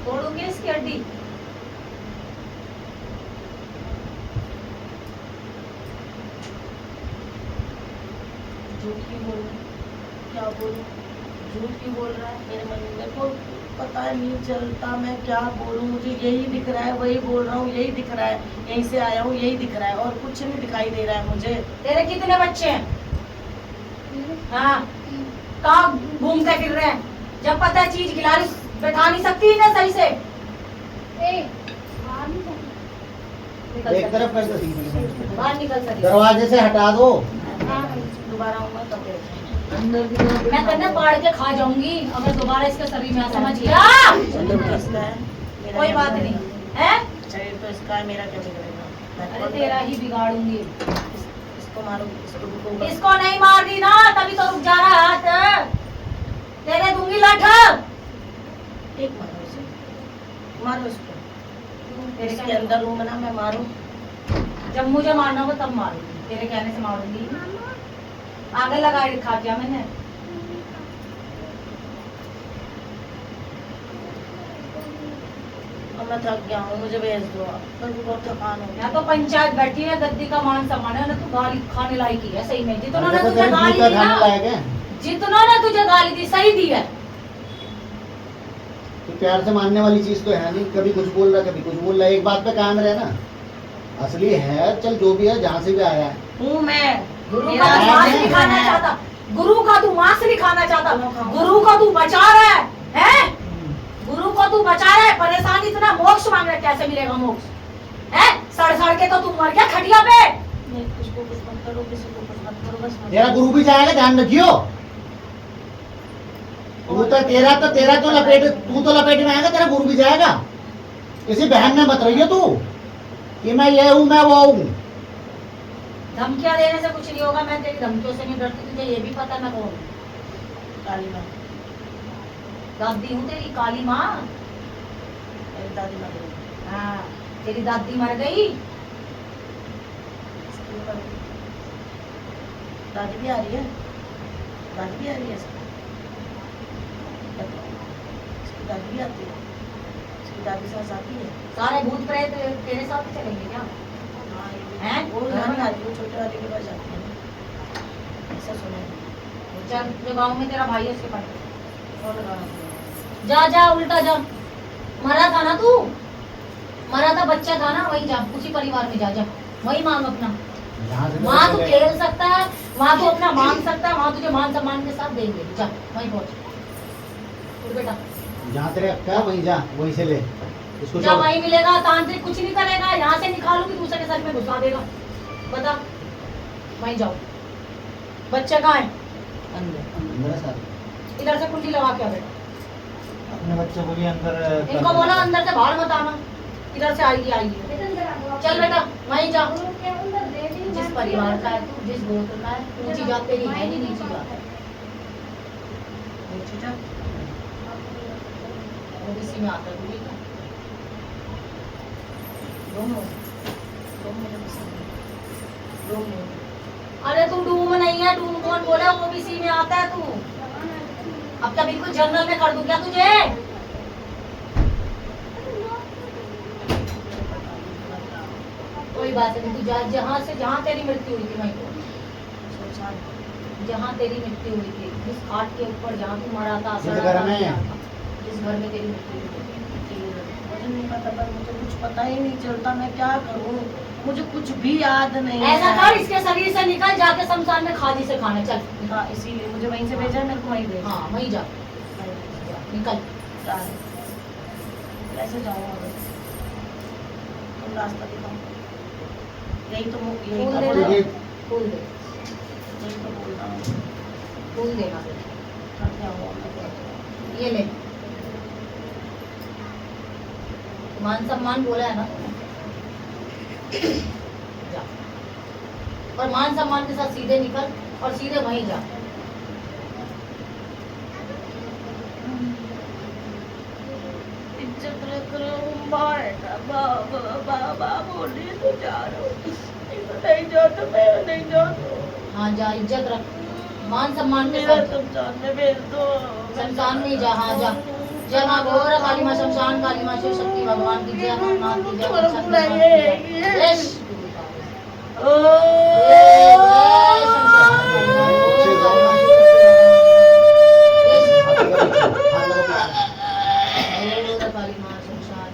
तोड़ूंगी इसकी हड्डी। झूठ क्यों बोलूं? क्या बोलूं? झूठ क्यों बोल रहा है? मेरे मन में को पता नहीं चलता मैं क्या बोलूं, मुझे यही दिख रहा है, वही बोल रहा हूँ, यही दिख रहा है, यहीं से आया हूँ, यही दिख रहा है और कुछ नहीं दिखाई दे रहा है मुझे। तेरे कितने बच्चे हैं? हाँ, कहाँ घूमते फिर रहे हैं? जब पता है चीज गिलारी बैठा नहीं सकती ना सही से। निकल एक सकती। तरफ कर दो, बाहर निकल सकती। दरवाजे से हटा दो। दोबारा आऊंगा तब देखूंगा। मैं तेरे पाड़ के खा जाऊंगी अगर दोबारा इसके शरीर में आ, समझ गया? शरीर तो इसका है, मेरा कोई क्या बात बिगड़ेगा? नहीं है। शरीर तो इसका है, मेरा क्या बिगड़ेगा? अरे तेरा ही बिगाड़ूंगी। इसको मारो, इसको रुको। इसको नहीं मार दी ना तभी तो रुक जा रहा है हाथ। तेरे दूंगी लठ। एक मारो इसे, मारो इसको। तेरे इसके अंदर रूम बना, मैं मारूं? जब मुझे मारना हो तब मारूंगी, तेरे कहने से मारूंगी। आगे लगा खा दिया मैंने। अब मैं थक गया हूँ, मुझे भेज दो। मैं भी बहुत थकान हो गया। यहाँ तो पंचायत बैठी है, गद्दी का मान सम्मान है ना, तू गाली खाने लायक ही है सही में। जितना ने तो तुझे तेरे गाली जूता दी खाने ना, लायक है, जितना ने तुझे गाली दी सही दी है। तो प्यार से मानने वाली चीज तो है नहीं, कभी कुछ बोल रहा कभी कुछ बोल रहा है, एक बात पे कायम रहे ना। असली है, चल जो भी है, जहाँ से भी आया है। हूँ मैं, गुरु मेरा का तू है, मांस है, नहीं खाना है। चाहता, गुरु का तू मांस नहीं खाना चाहता, दोनों खाऊं। गुरु को तू बचा रहा है? गुरु को तू बचा रहा है, परेशान इतना, मोक्ष मांग रहा है, कैसे मिलेगा मोक्ष? है सड़ सड़ के तो तू मर गया खटिया पे। नहीं, किसको कुछ मत करो, किसी को कुछ मत करो, बस मत तेरा करो। गुरु भी जाएगा, ध्यान रखियो। तू तो तेरा तो लपेट में आएगा, तेरा गुरु भी जाएगा। किसी बहन में मत रहियो तू कि मैं ये हूँ, मैं वो हूँ। धमकियां देने से कुछ नहीं होगा, मैं तेरी धमकियों से नहीं डरती, तुझे ये भी पता मैं कौन हूँ। काली माँ, दादी हूँ तेरी, काली माँ। मेरी दादी मर गई। हाँ, तेरी दादी मर गई। इसकी भी मर गई। दादी भी आ रही है, दादी भी आ रही है इसकी। इसकी दादी भी आती है, इसकी दादी सास आती है। सारे भूत प्रेत तेरे साथ चलेंगे क्या? हैं? वो यहाँ नहीं आती, वो छोटे वाले के पास जाती है। ऐसा सुना है। चल, जो गाँव में तेरा भाई है उसके पास कौन लगा रहा है? जा जा, उल्टा जा। मरा था ना तू, मरा था, बच्चा था ना, वही जा, उसी परिवार में जा, जा वही मांग अपना। जहाँ से वहाँ तू चले- खेल सकता है, वहाँ तू अपना मांग सकता है, वहाँ तुझे मान सम्मान के साथ देंगे। जा वहीं पहुँच, उठ बेटा, जहाँ तेरे अक्का है वहीं जा, वहीं से ले इसको। जा वहीं मिलेगा। तांत्रिक कुछ नहीं करेगा, यहाँ से देगा? बता, वहीं जाओ। बच्चे कहाँ है? मेरे साथ इधर से कुंडी लगा के आ बेटा। अपने बच्चों को भी अंदर इनको बोला अंदर से बाहर मत आना, इधर से आइए आइए। चल बेटा वहीं जा। जिस परिवार का है तू, जिस गोत्र का है, ऊंची जात तेरी है नहीं, नीची जात है। नीची जात ओबीसी में आता है, ठीक है? दोनों दोनों। अरे तू डूम नहीं है, डूम कौन बोला? ओबीसी में आता है तू। अब क्या बिल्कुल जनरल में कर दूं क्या तुझे? कोई बात नहीं, तू जा जहाँ तेरी मृत्यु हुई थी वहीं को, जहाँ तेरी मृत्यु हुई थी, जिस खाट के ऊपर जहाँ तू मरा था, जिस घर में जिस घर में तेरी मृत्यु हुई थी। मुझे नहीं पता, पर मुझे कुछ पता ही नहीं चलता, मैं क्या करूँ, मुझे कुछ भी याद नहीं ऐसा है। कर, इसके शरीर से निकल, जाके शमशान में खादी से खाने चल। हाँ, इसीलिए मुझे वहीं से भेजा है, मेरे को वहीं भेजा। हाँ वहीं जा, निकल। कैसे जाऊँगा? तुम रास्ता दिखाओ। यही तो फूल बोल देना, रहा हूँ। फूल दे, यही तो बोल रहा हूँ। फूल देना फिर। क्या हुआ? ये ले, मान सम्मान बोला है ना जा, और मान सम्मान के साथ सीधे निकल और सीधे वहीं जा। इज्जत रख रहा हूँ, बाबा बोली तो जा रहा हूँ, नहीं जाता, मैं नहीं जाता। हाँ जा, इज्जत रख, मान सम्मान के मेरा साथ शमशान में भेज दो। शमशान में जा। हाँ जा। जय माँ गौर काली माँ शमशान काली माँ शिव शक्ति भगवान की जय, हनुमान की जय, तुम्हारा शक्ति बुलाइए, भगवान की जय। ये। जय श्री ओ, काली माँ शमशान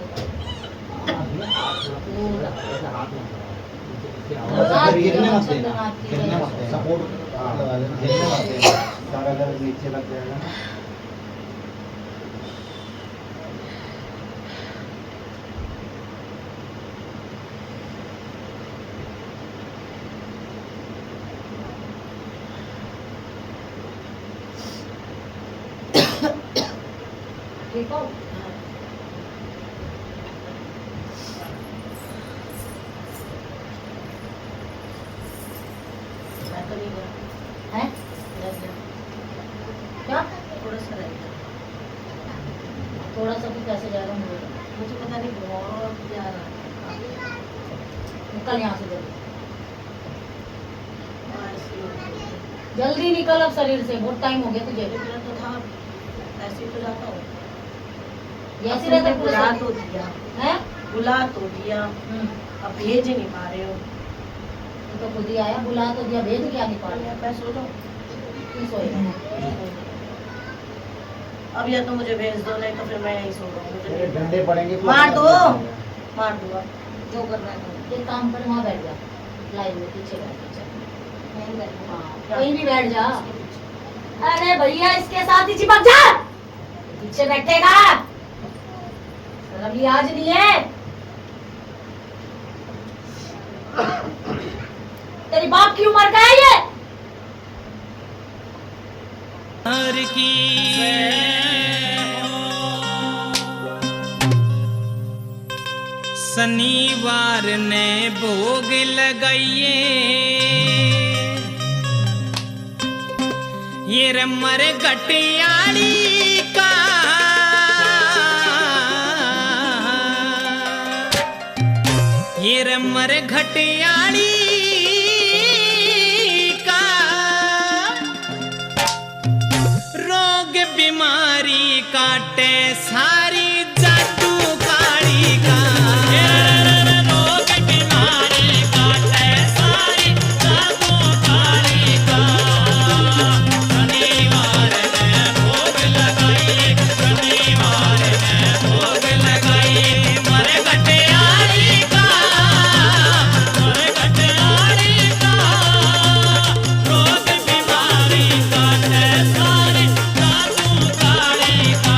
गिरने मत देना, गिरने मत देना, सपोर्ट गिरने मत देना, सारा अगर नीचे लग जाएगा ना। ठीक हो? मैं तो नहीं गया, हैं? रह गया, क्या? थोड़ा सा रह गया। थोड़ा सा भी कैसे जा रहा हूँ? मुझे पता नहीं बहुत प्यारा निकल यहाँ से जल्दी, ऐसे जल्दी निकल अब शरीर से, बहुत टाइम हो गया तुझे। मेरा तो था, ऐसे ही तो जाता हूँ। ऐसे अपने रहता बुला पूरा तो दिया, है। बुला तो दिया, अब भेज ही नहीं पा रहे हो। तू तो खुद ही आया, बुला तो दिया, भेज क्या नहीं पा रहा? मैं सो जाऊँ तू सोएगा। अब या तो मुझे भेज दो, नहीं तो फिर मैं यहीं सो रहा हूँ। तेरे मुझे डंडे पड़ेंगे तो मार दो, मार दो, अब जो करना है करो। एक काम कर, वहाँ बैठ जा, लाइन में पीछे बैठ जा। नहीं बैठना। हाँ, कहीं भी बैठ जा। अरे भैया इसके साथ ही चिपक जा, पीछे बैठेगा, शर्म लिहाज नहीं है। तेरी बाप की उम्र का है ये? हर की शनिवार ने भोग लगाइए, ये रमर घटियाली का ये रमर घटियाली का रोग बीमारी काटे सारी जादू काली का रोग बीमारी काटे सारी जादू काली का शनिवार ने भोग लगाइए, शनिवार ने भोग लगाइए, मरे घटियाली का मरे घटियाली का रोग बीमारी काटे सारी जादू काली का।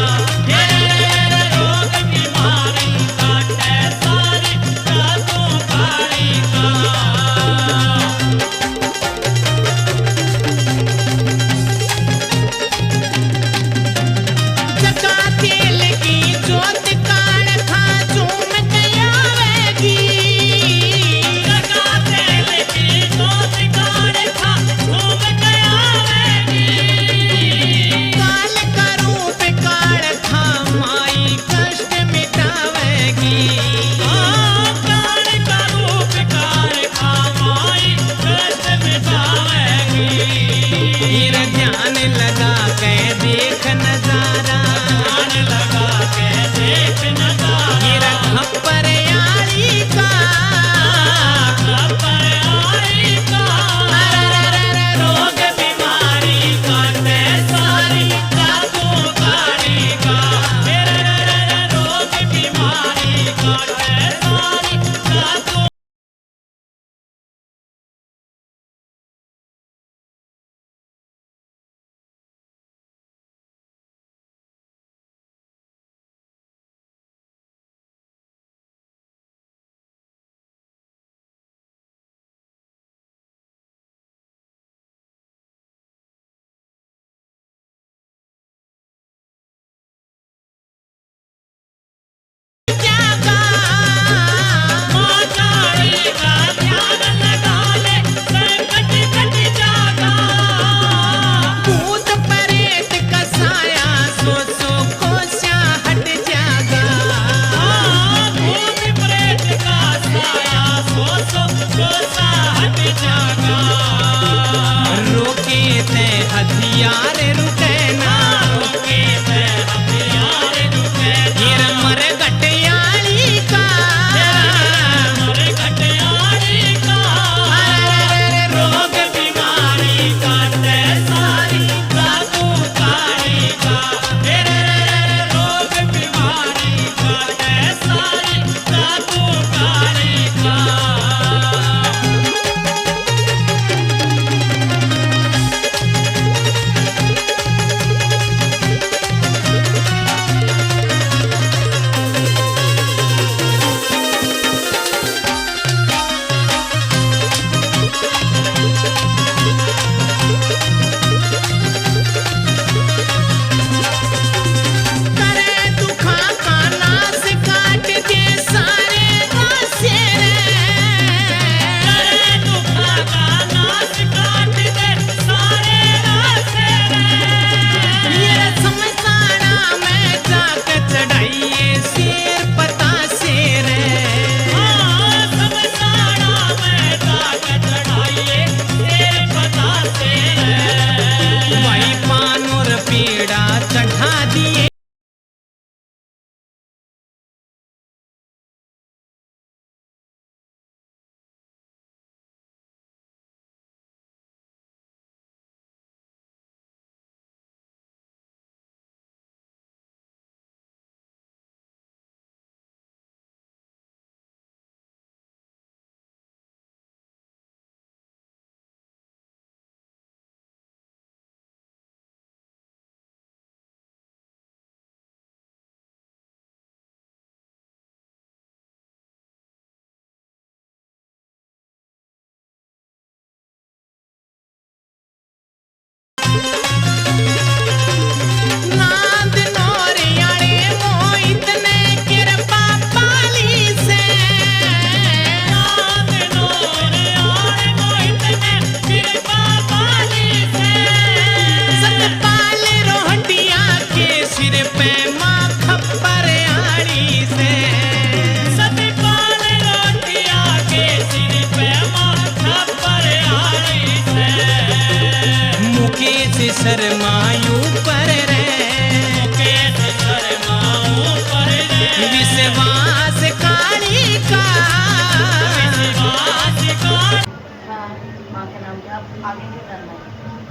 आगे नहीं करना है।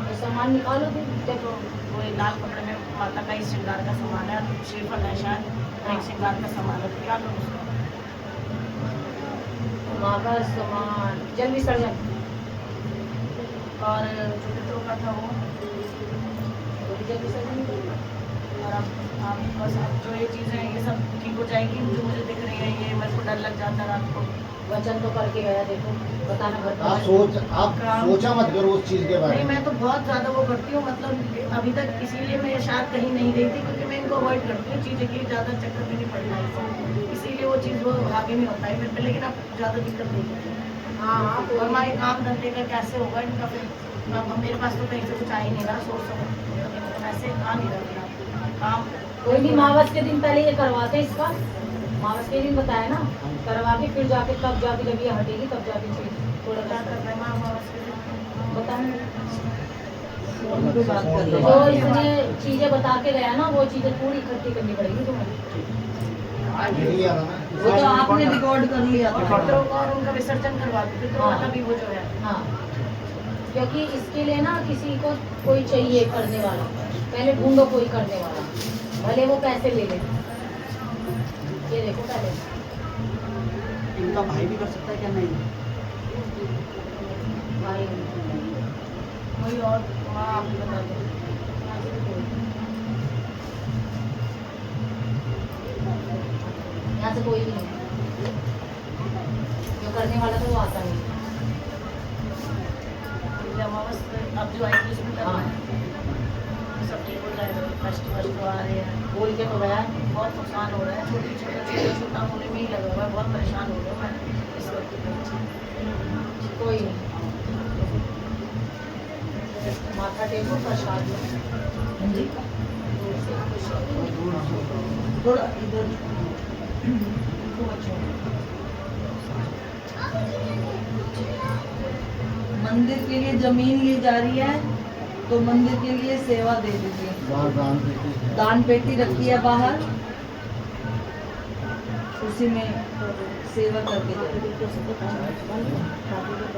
ये सामान निकालो फिर देखो। वो एक लाल कपड़े में माता का ही श्रृंगार का सामान है, श्रीफल है शायद, एक श्रृंगार का सामान है, तो क्या करूँ उसका? माँ का सामान जल विसर्जन और जो पितरों का था वो, जल विसर्जन करो। और अब बस अब जो ये चीज़ें हैं ये सब ठीक हो जाएगी। जो मुझे दिख रही है ये मेरे को डर लग जाता है रात को। वचन तो करके गया, देखो बताना घर पर। आप सोचा मत करो उस चीज के बारे नहीं, में। मैं तो बहुत ज़्यादा वो करती हूँ, मतलब अभी तक इसीलिए मैं शायद कहीं नहीं गई थी, क्योंकि मैं इनको अवॉइड करती हूँ चीज़ें की, ज़्यादा चक्कर में नहीं पड़ना है, इसीलिए वो चीज़ वो आगे नहीं होता है मेरे पे। लेकिन अब ज़्यादा दिक्कत नहीं होती। हाँ हाँ और हमारे काम धंधे का कैसे होगा इनका फिर? अब मेरे पास तो कहीं से कुछ आ ही नहीं रहा, सोर्स ऑफ ऐसे आ नहीं रहा मेरा काम। कोई नहीं, मावस के दिन पहले ये करवाते हैं इसका। मावस के दिन बताया ना, करवा के फिर जाके तब जाके जब ये हटेगी तब जाके चीज थोड़ा क्या सा कर रहे हैं माँ बाप उसके लिए? बताना। फोन पे जो इसने चीजें बता के गया ना, वो चीजें पूरी इकट्ठी करनी पड़ेगी तुम्हें। यही आ रहा ना। वो तो आपने रिकॉर्ड कर लिया था। पितरों का और उनका विसर्जन करवा दो, पितरों वाला भी वो जो है। हाँ, क्योंकि इसके लिए ना किसी को कोई चाहिए करने वाला, पहले ढूंढो कोई करने वाला, भले वो पैसे ले ले। ये देखो पहले इनका भाई भी कर सकता है क्या? नहीं, भाई वही और माँ आप ही बता दो। यहाँ से कोई भी नहीं, जो करने वाला था वो आता नहीं। अमावस अब जो आएगी उसमें करना है। सब ठीक हो जाएगा। फेस्टिवल तो आ रहे हैं, बोल के तो गया, बहुत नुकसान हो रहा है, छोटा होने में ही लगा हुआ है, बहुत परेशान हो गया मैं इस वक्त। कोई नहीं। माथा टेको, प्रसाद लो। दूर से खुश रहो। थोड़ा इधर मंदिर के लिए जमीन ली जा रही है, तो मंदिर के लिए सेवा दे दीजिए। बाहर दान पेटी रखी है बाहर, उसी में सेवा करके जाइए।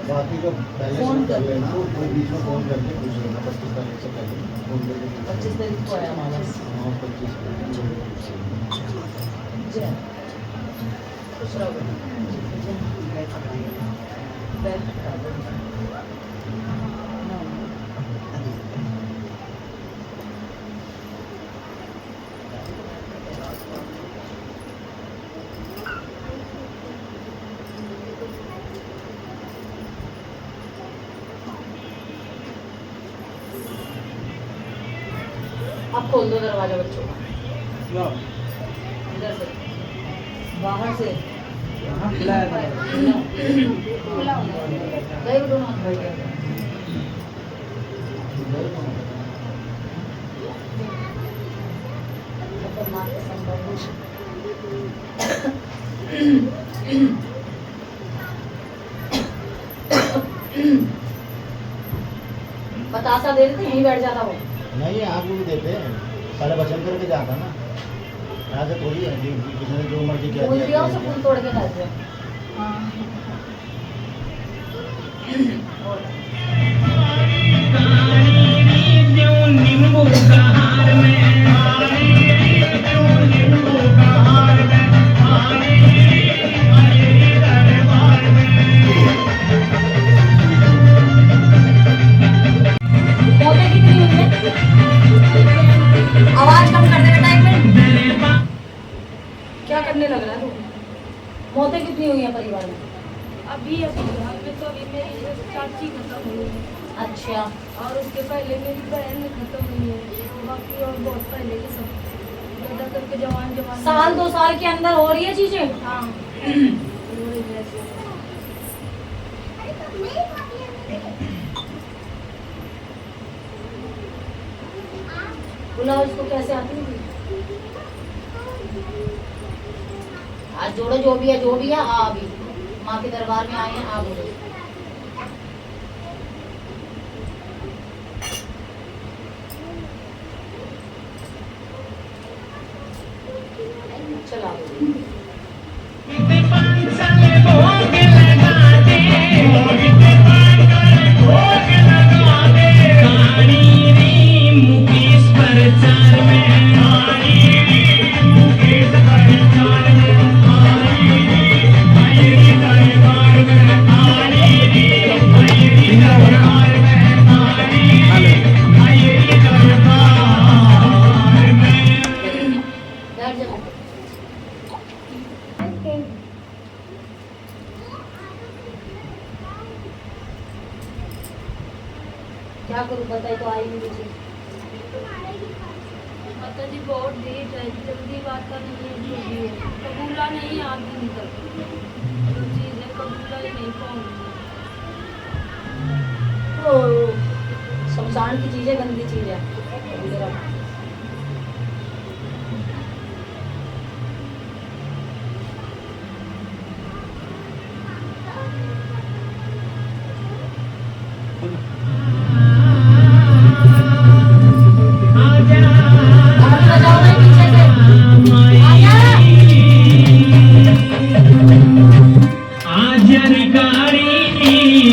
बाकी तो पहले फोन से कर कर लेना, कोई बीच में फोन करके पूछ लेना। 25 तारीख से पहले फोन करके 25 तारीख को आया हमारा। हाँ, 25 जय खुश रहो। बैठ कर दो। अब खोल दो दरवाजा बच्चों का, इधर से बाहर से गए वो दोनों हाथ। खतरनाक किस्म का कुछ। बतासा दे देते यहीं बैठ जाता वो। नहीं, यहाँ भी देते हैं, पहले वचन करके जाता ना। यहाँ से थोड़ी है कि किसी ने जो मर्जी किया फूल दिया उसे फूल तोड़ के डाल दिया। मोटे कितनी हुई है? आवाज कम कर देना टाइम में। क्या करने लग रहा है तू? मौतें कितनी हुई है परिवार में? अभी घर में तो अभी मेरी चाची खत्म हुई है, अच्छा, और उसके पहले मेरी बहन खत्म हुई है, बाकी और बहुत पहले के सब ज्यादा करके जवान जवान साल 2 साल के अंदर हो रही है चीजें। हाँ वही वैसे। बुलाओ इसको, कैसे आती है? आज जोड़ो, जो भी है आ अभी माँ के दरबार में आए हैं, आ बोलो। चला भोग लगा दे, भोग क्या करूँ बताइए, तो आई नहीं मुझे। माता जी बहुत लेट है, जल्दी बात करनी है जो भी है, कबूला नहीं आज दिन तक जो चीज़ है कबूला ही नहीं पहुँच। तो शमशान की चीज़ें गंदी चीज़ है।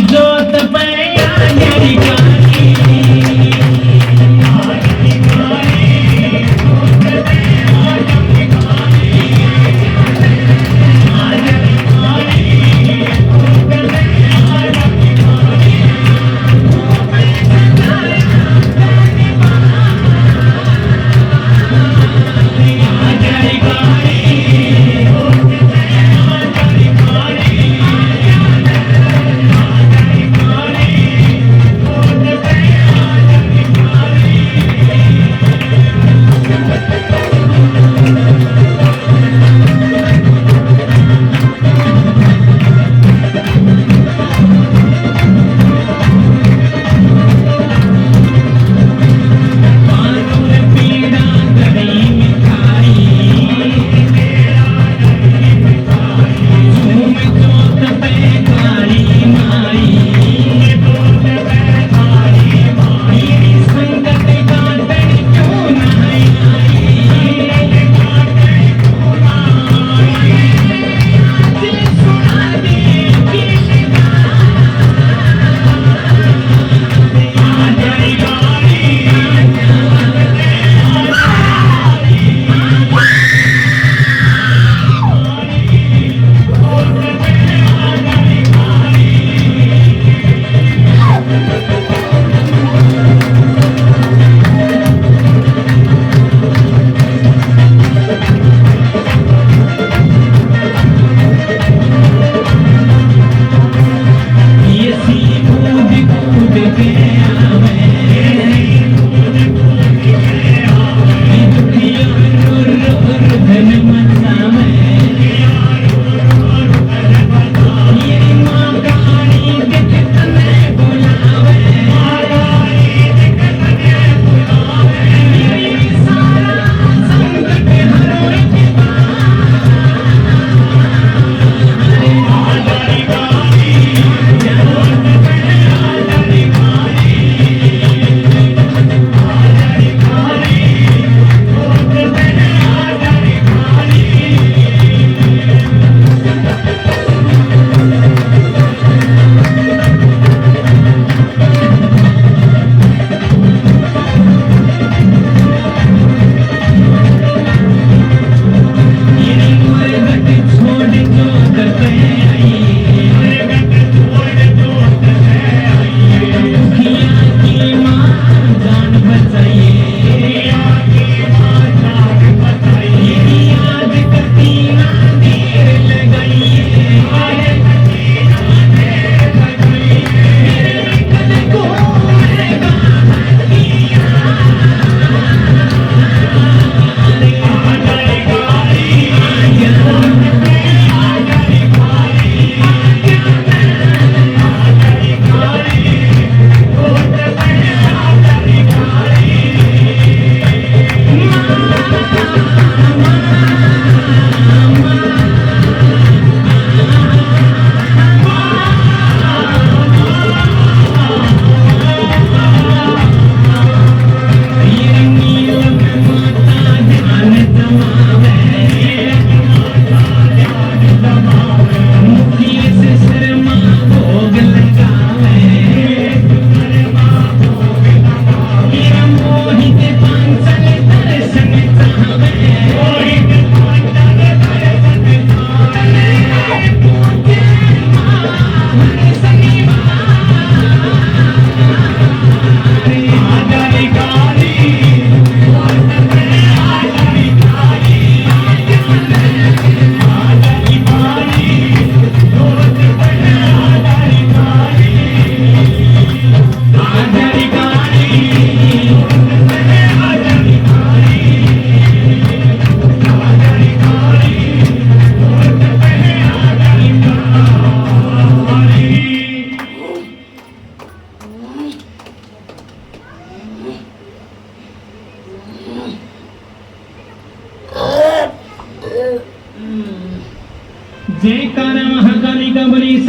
जोत पे आजरी काली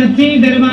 सच्ची दरबार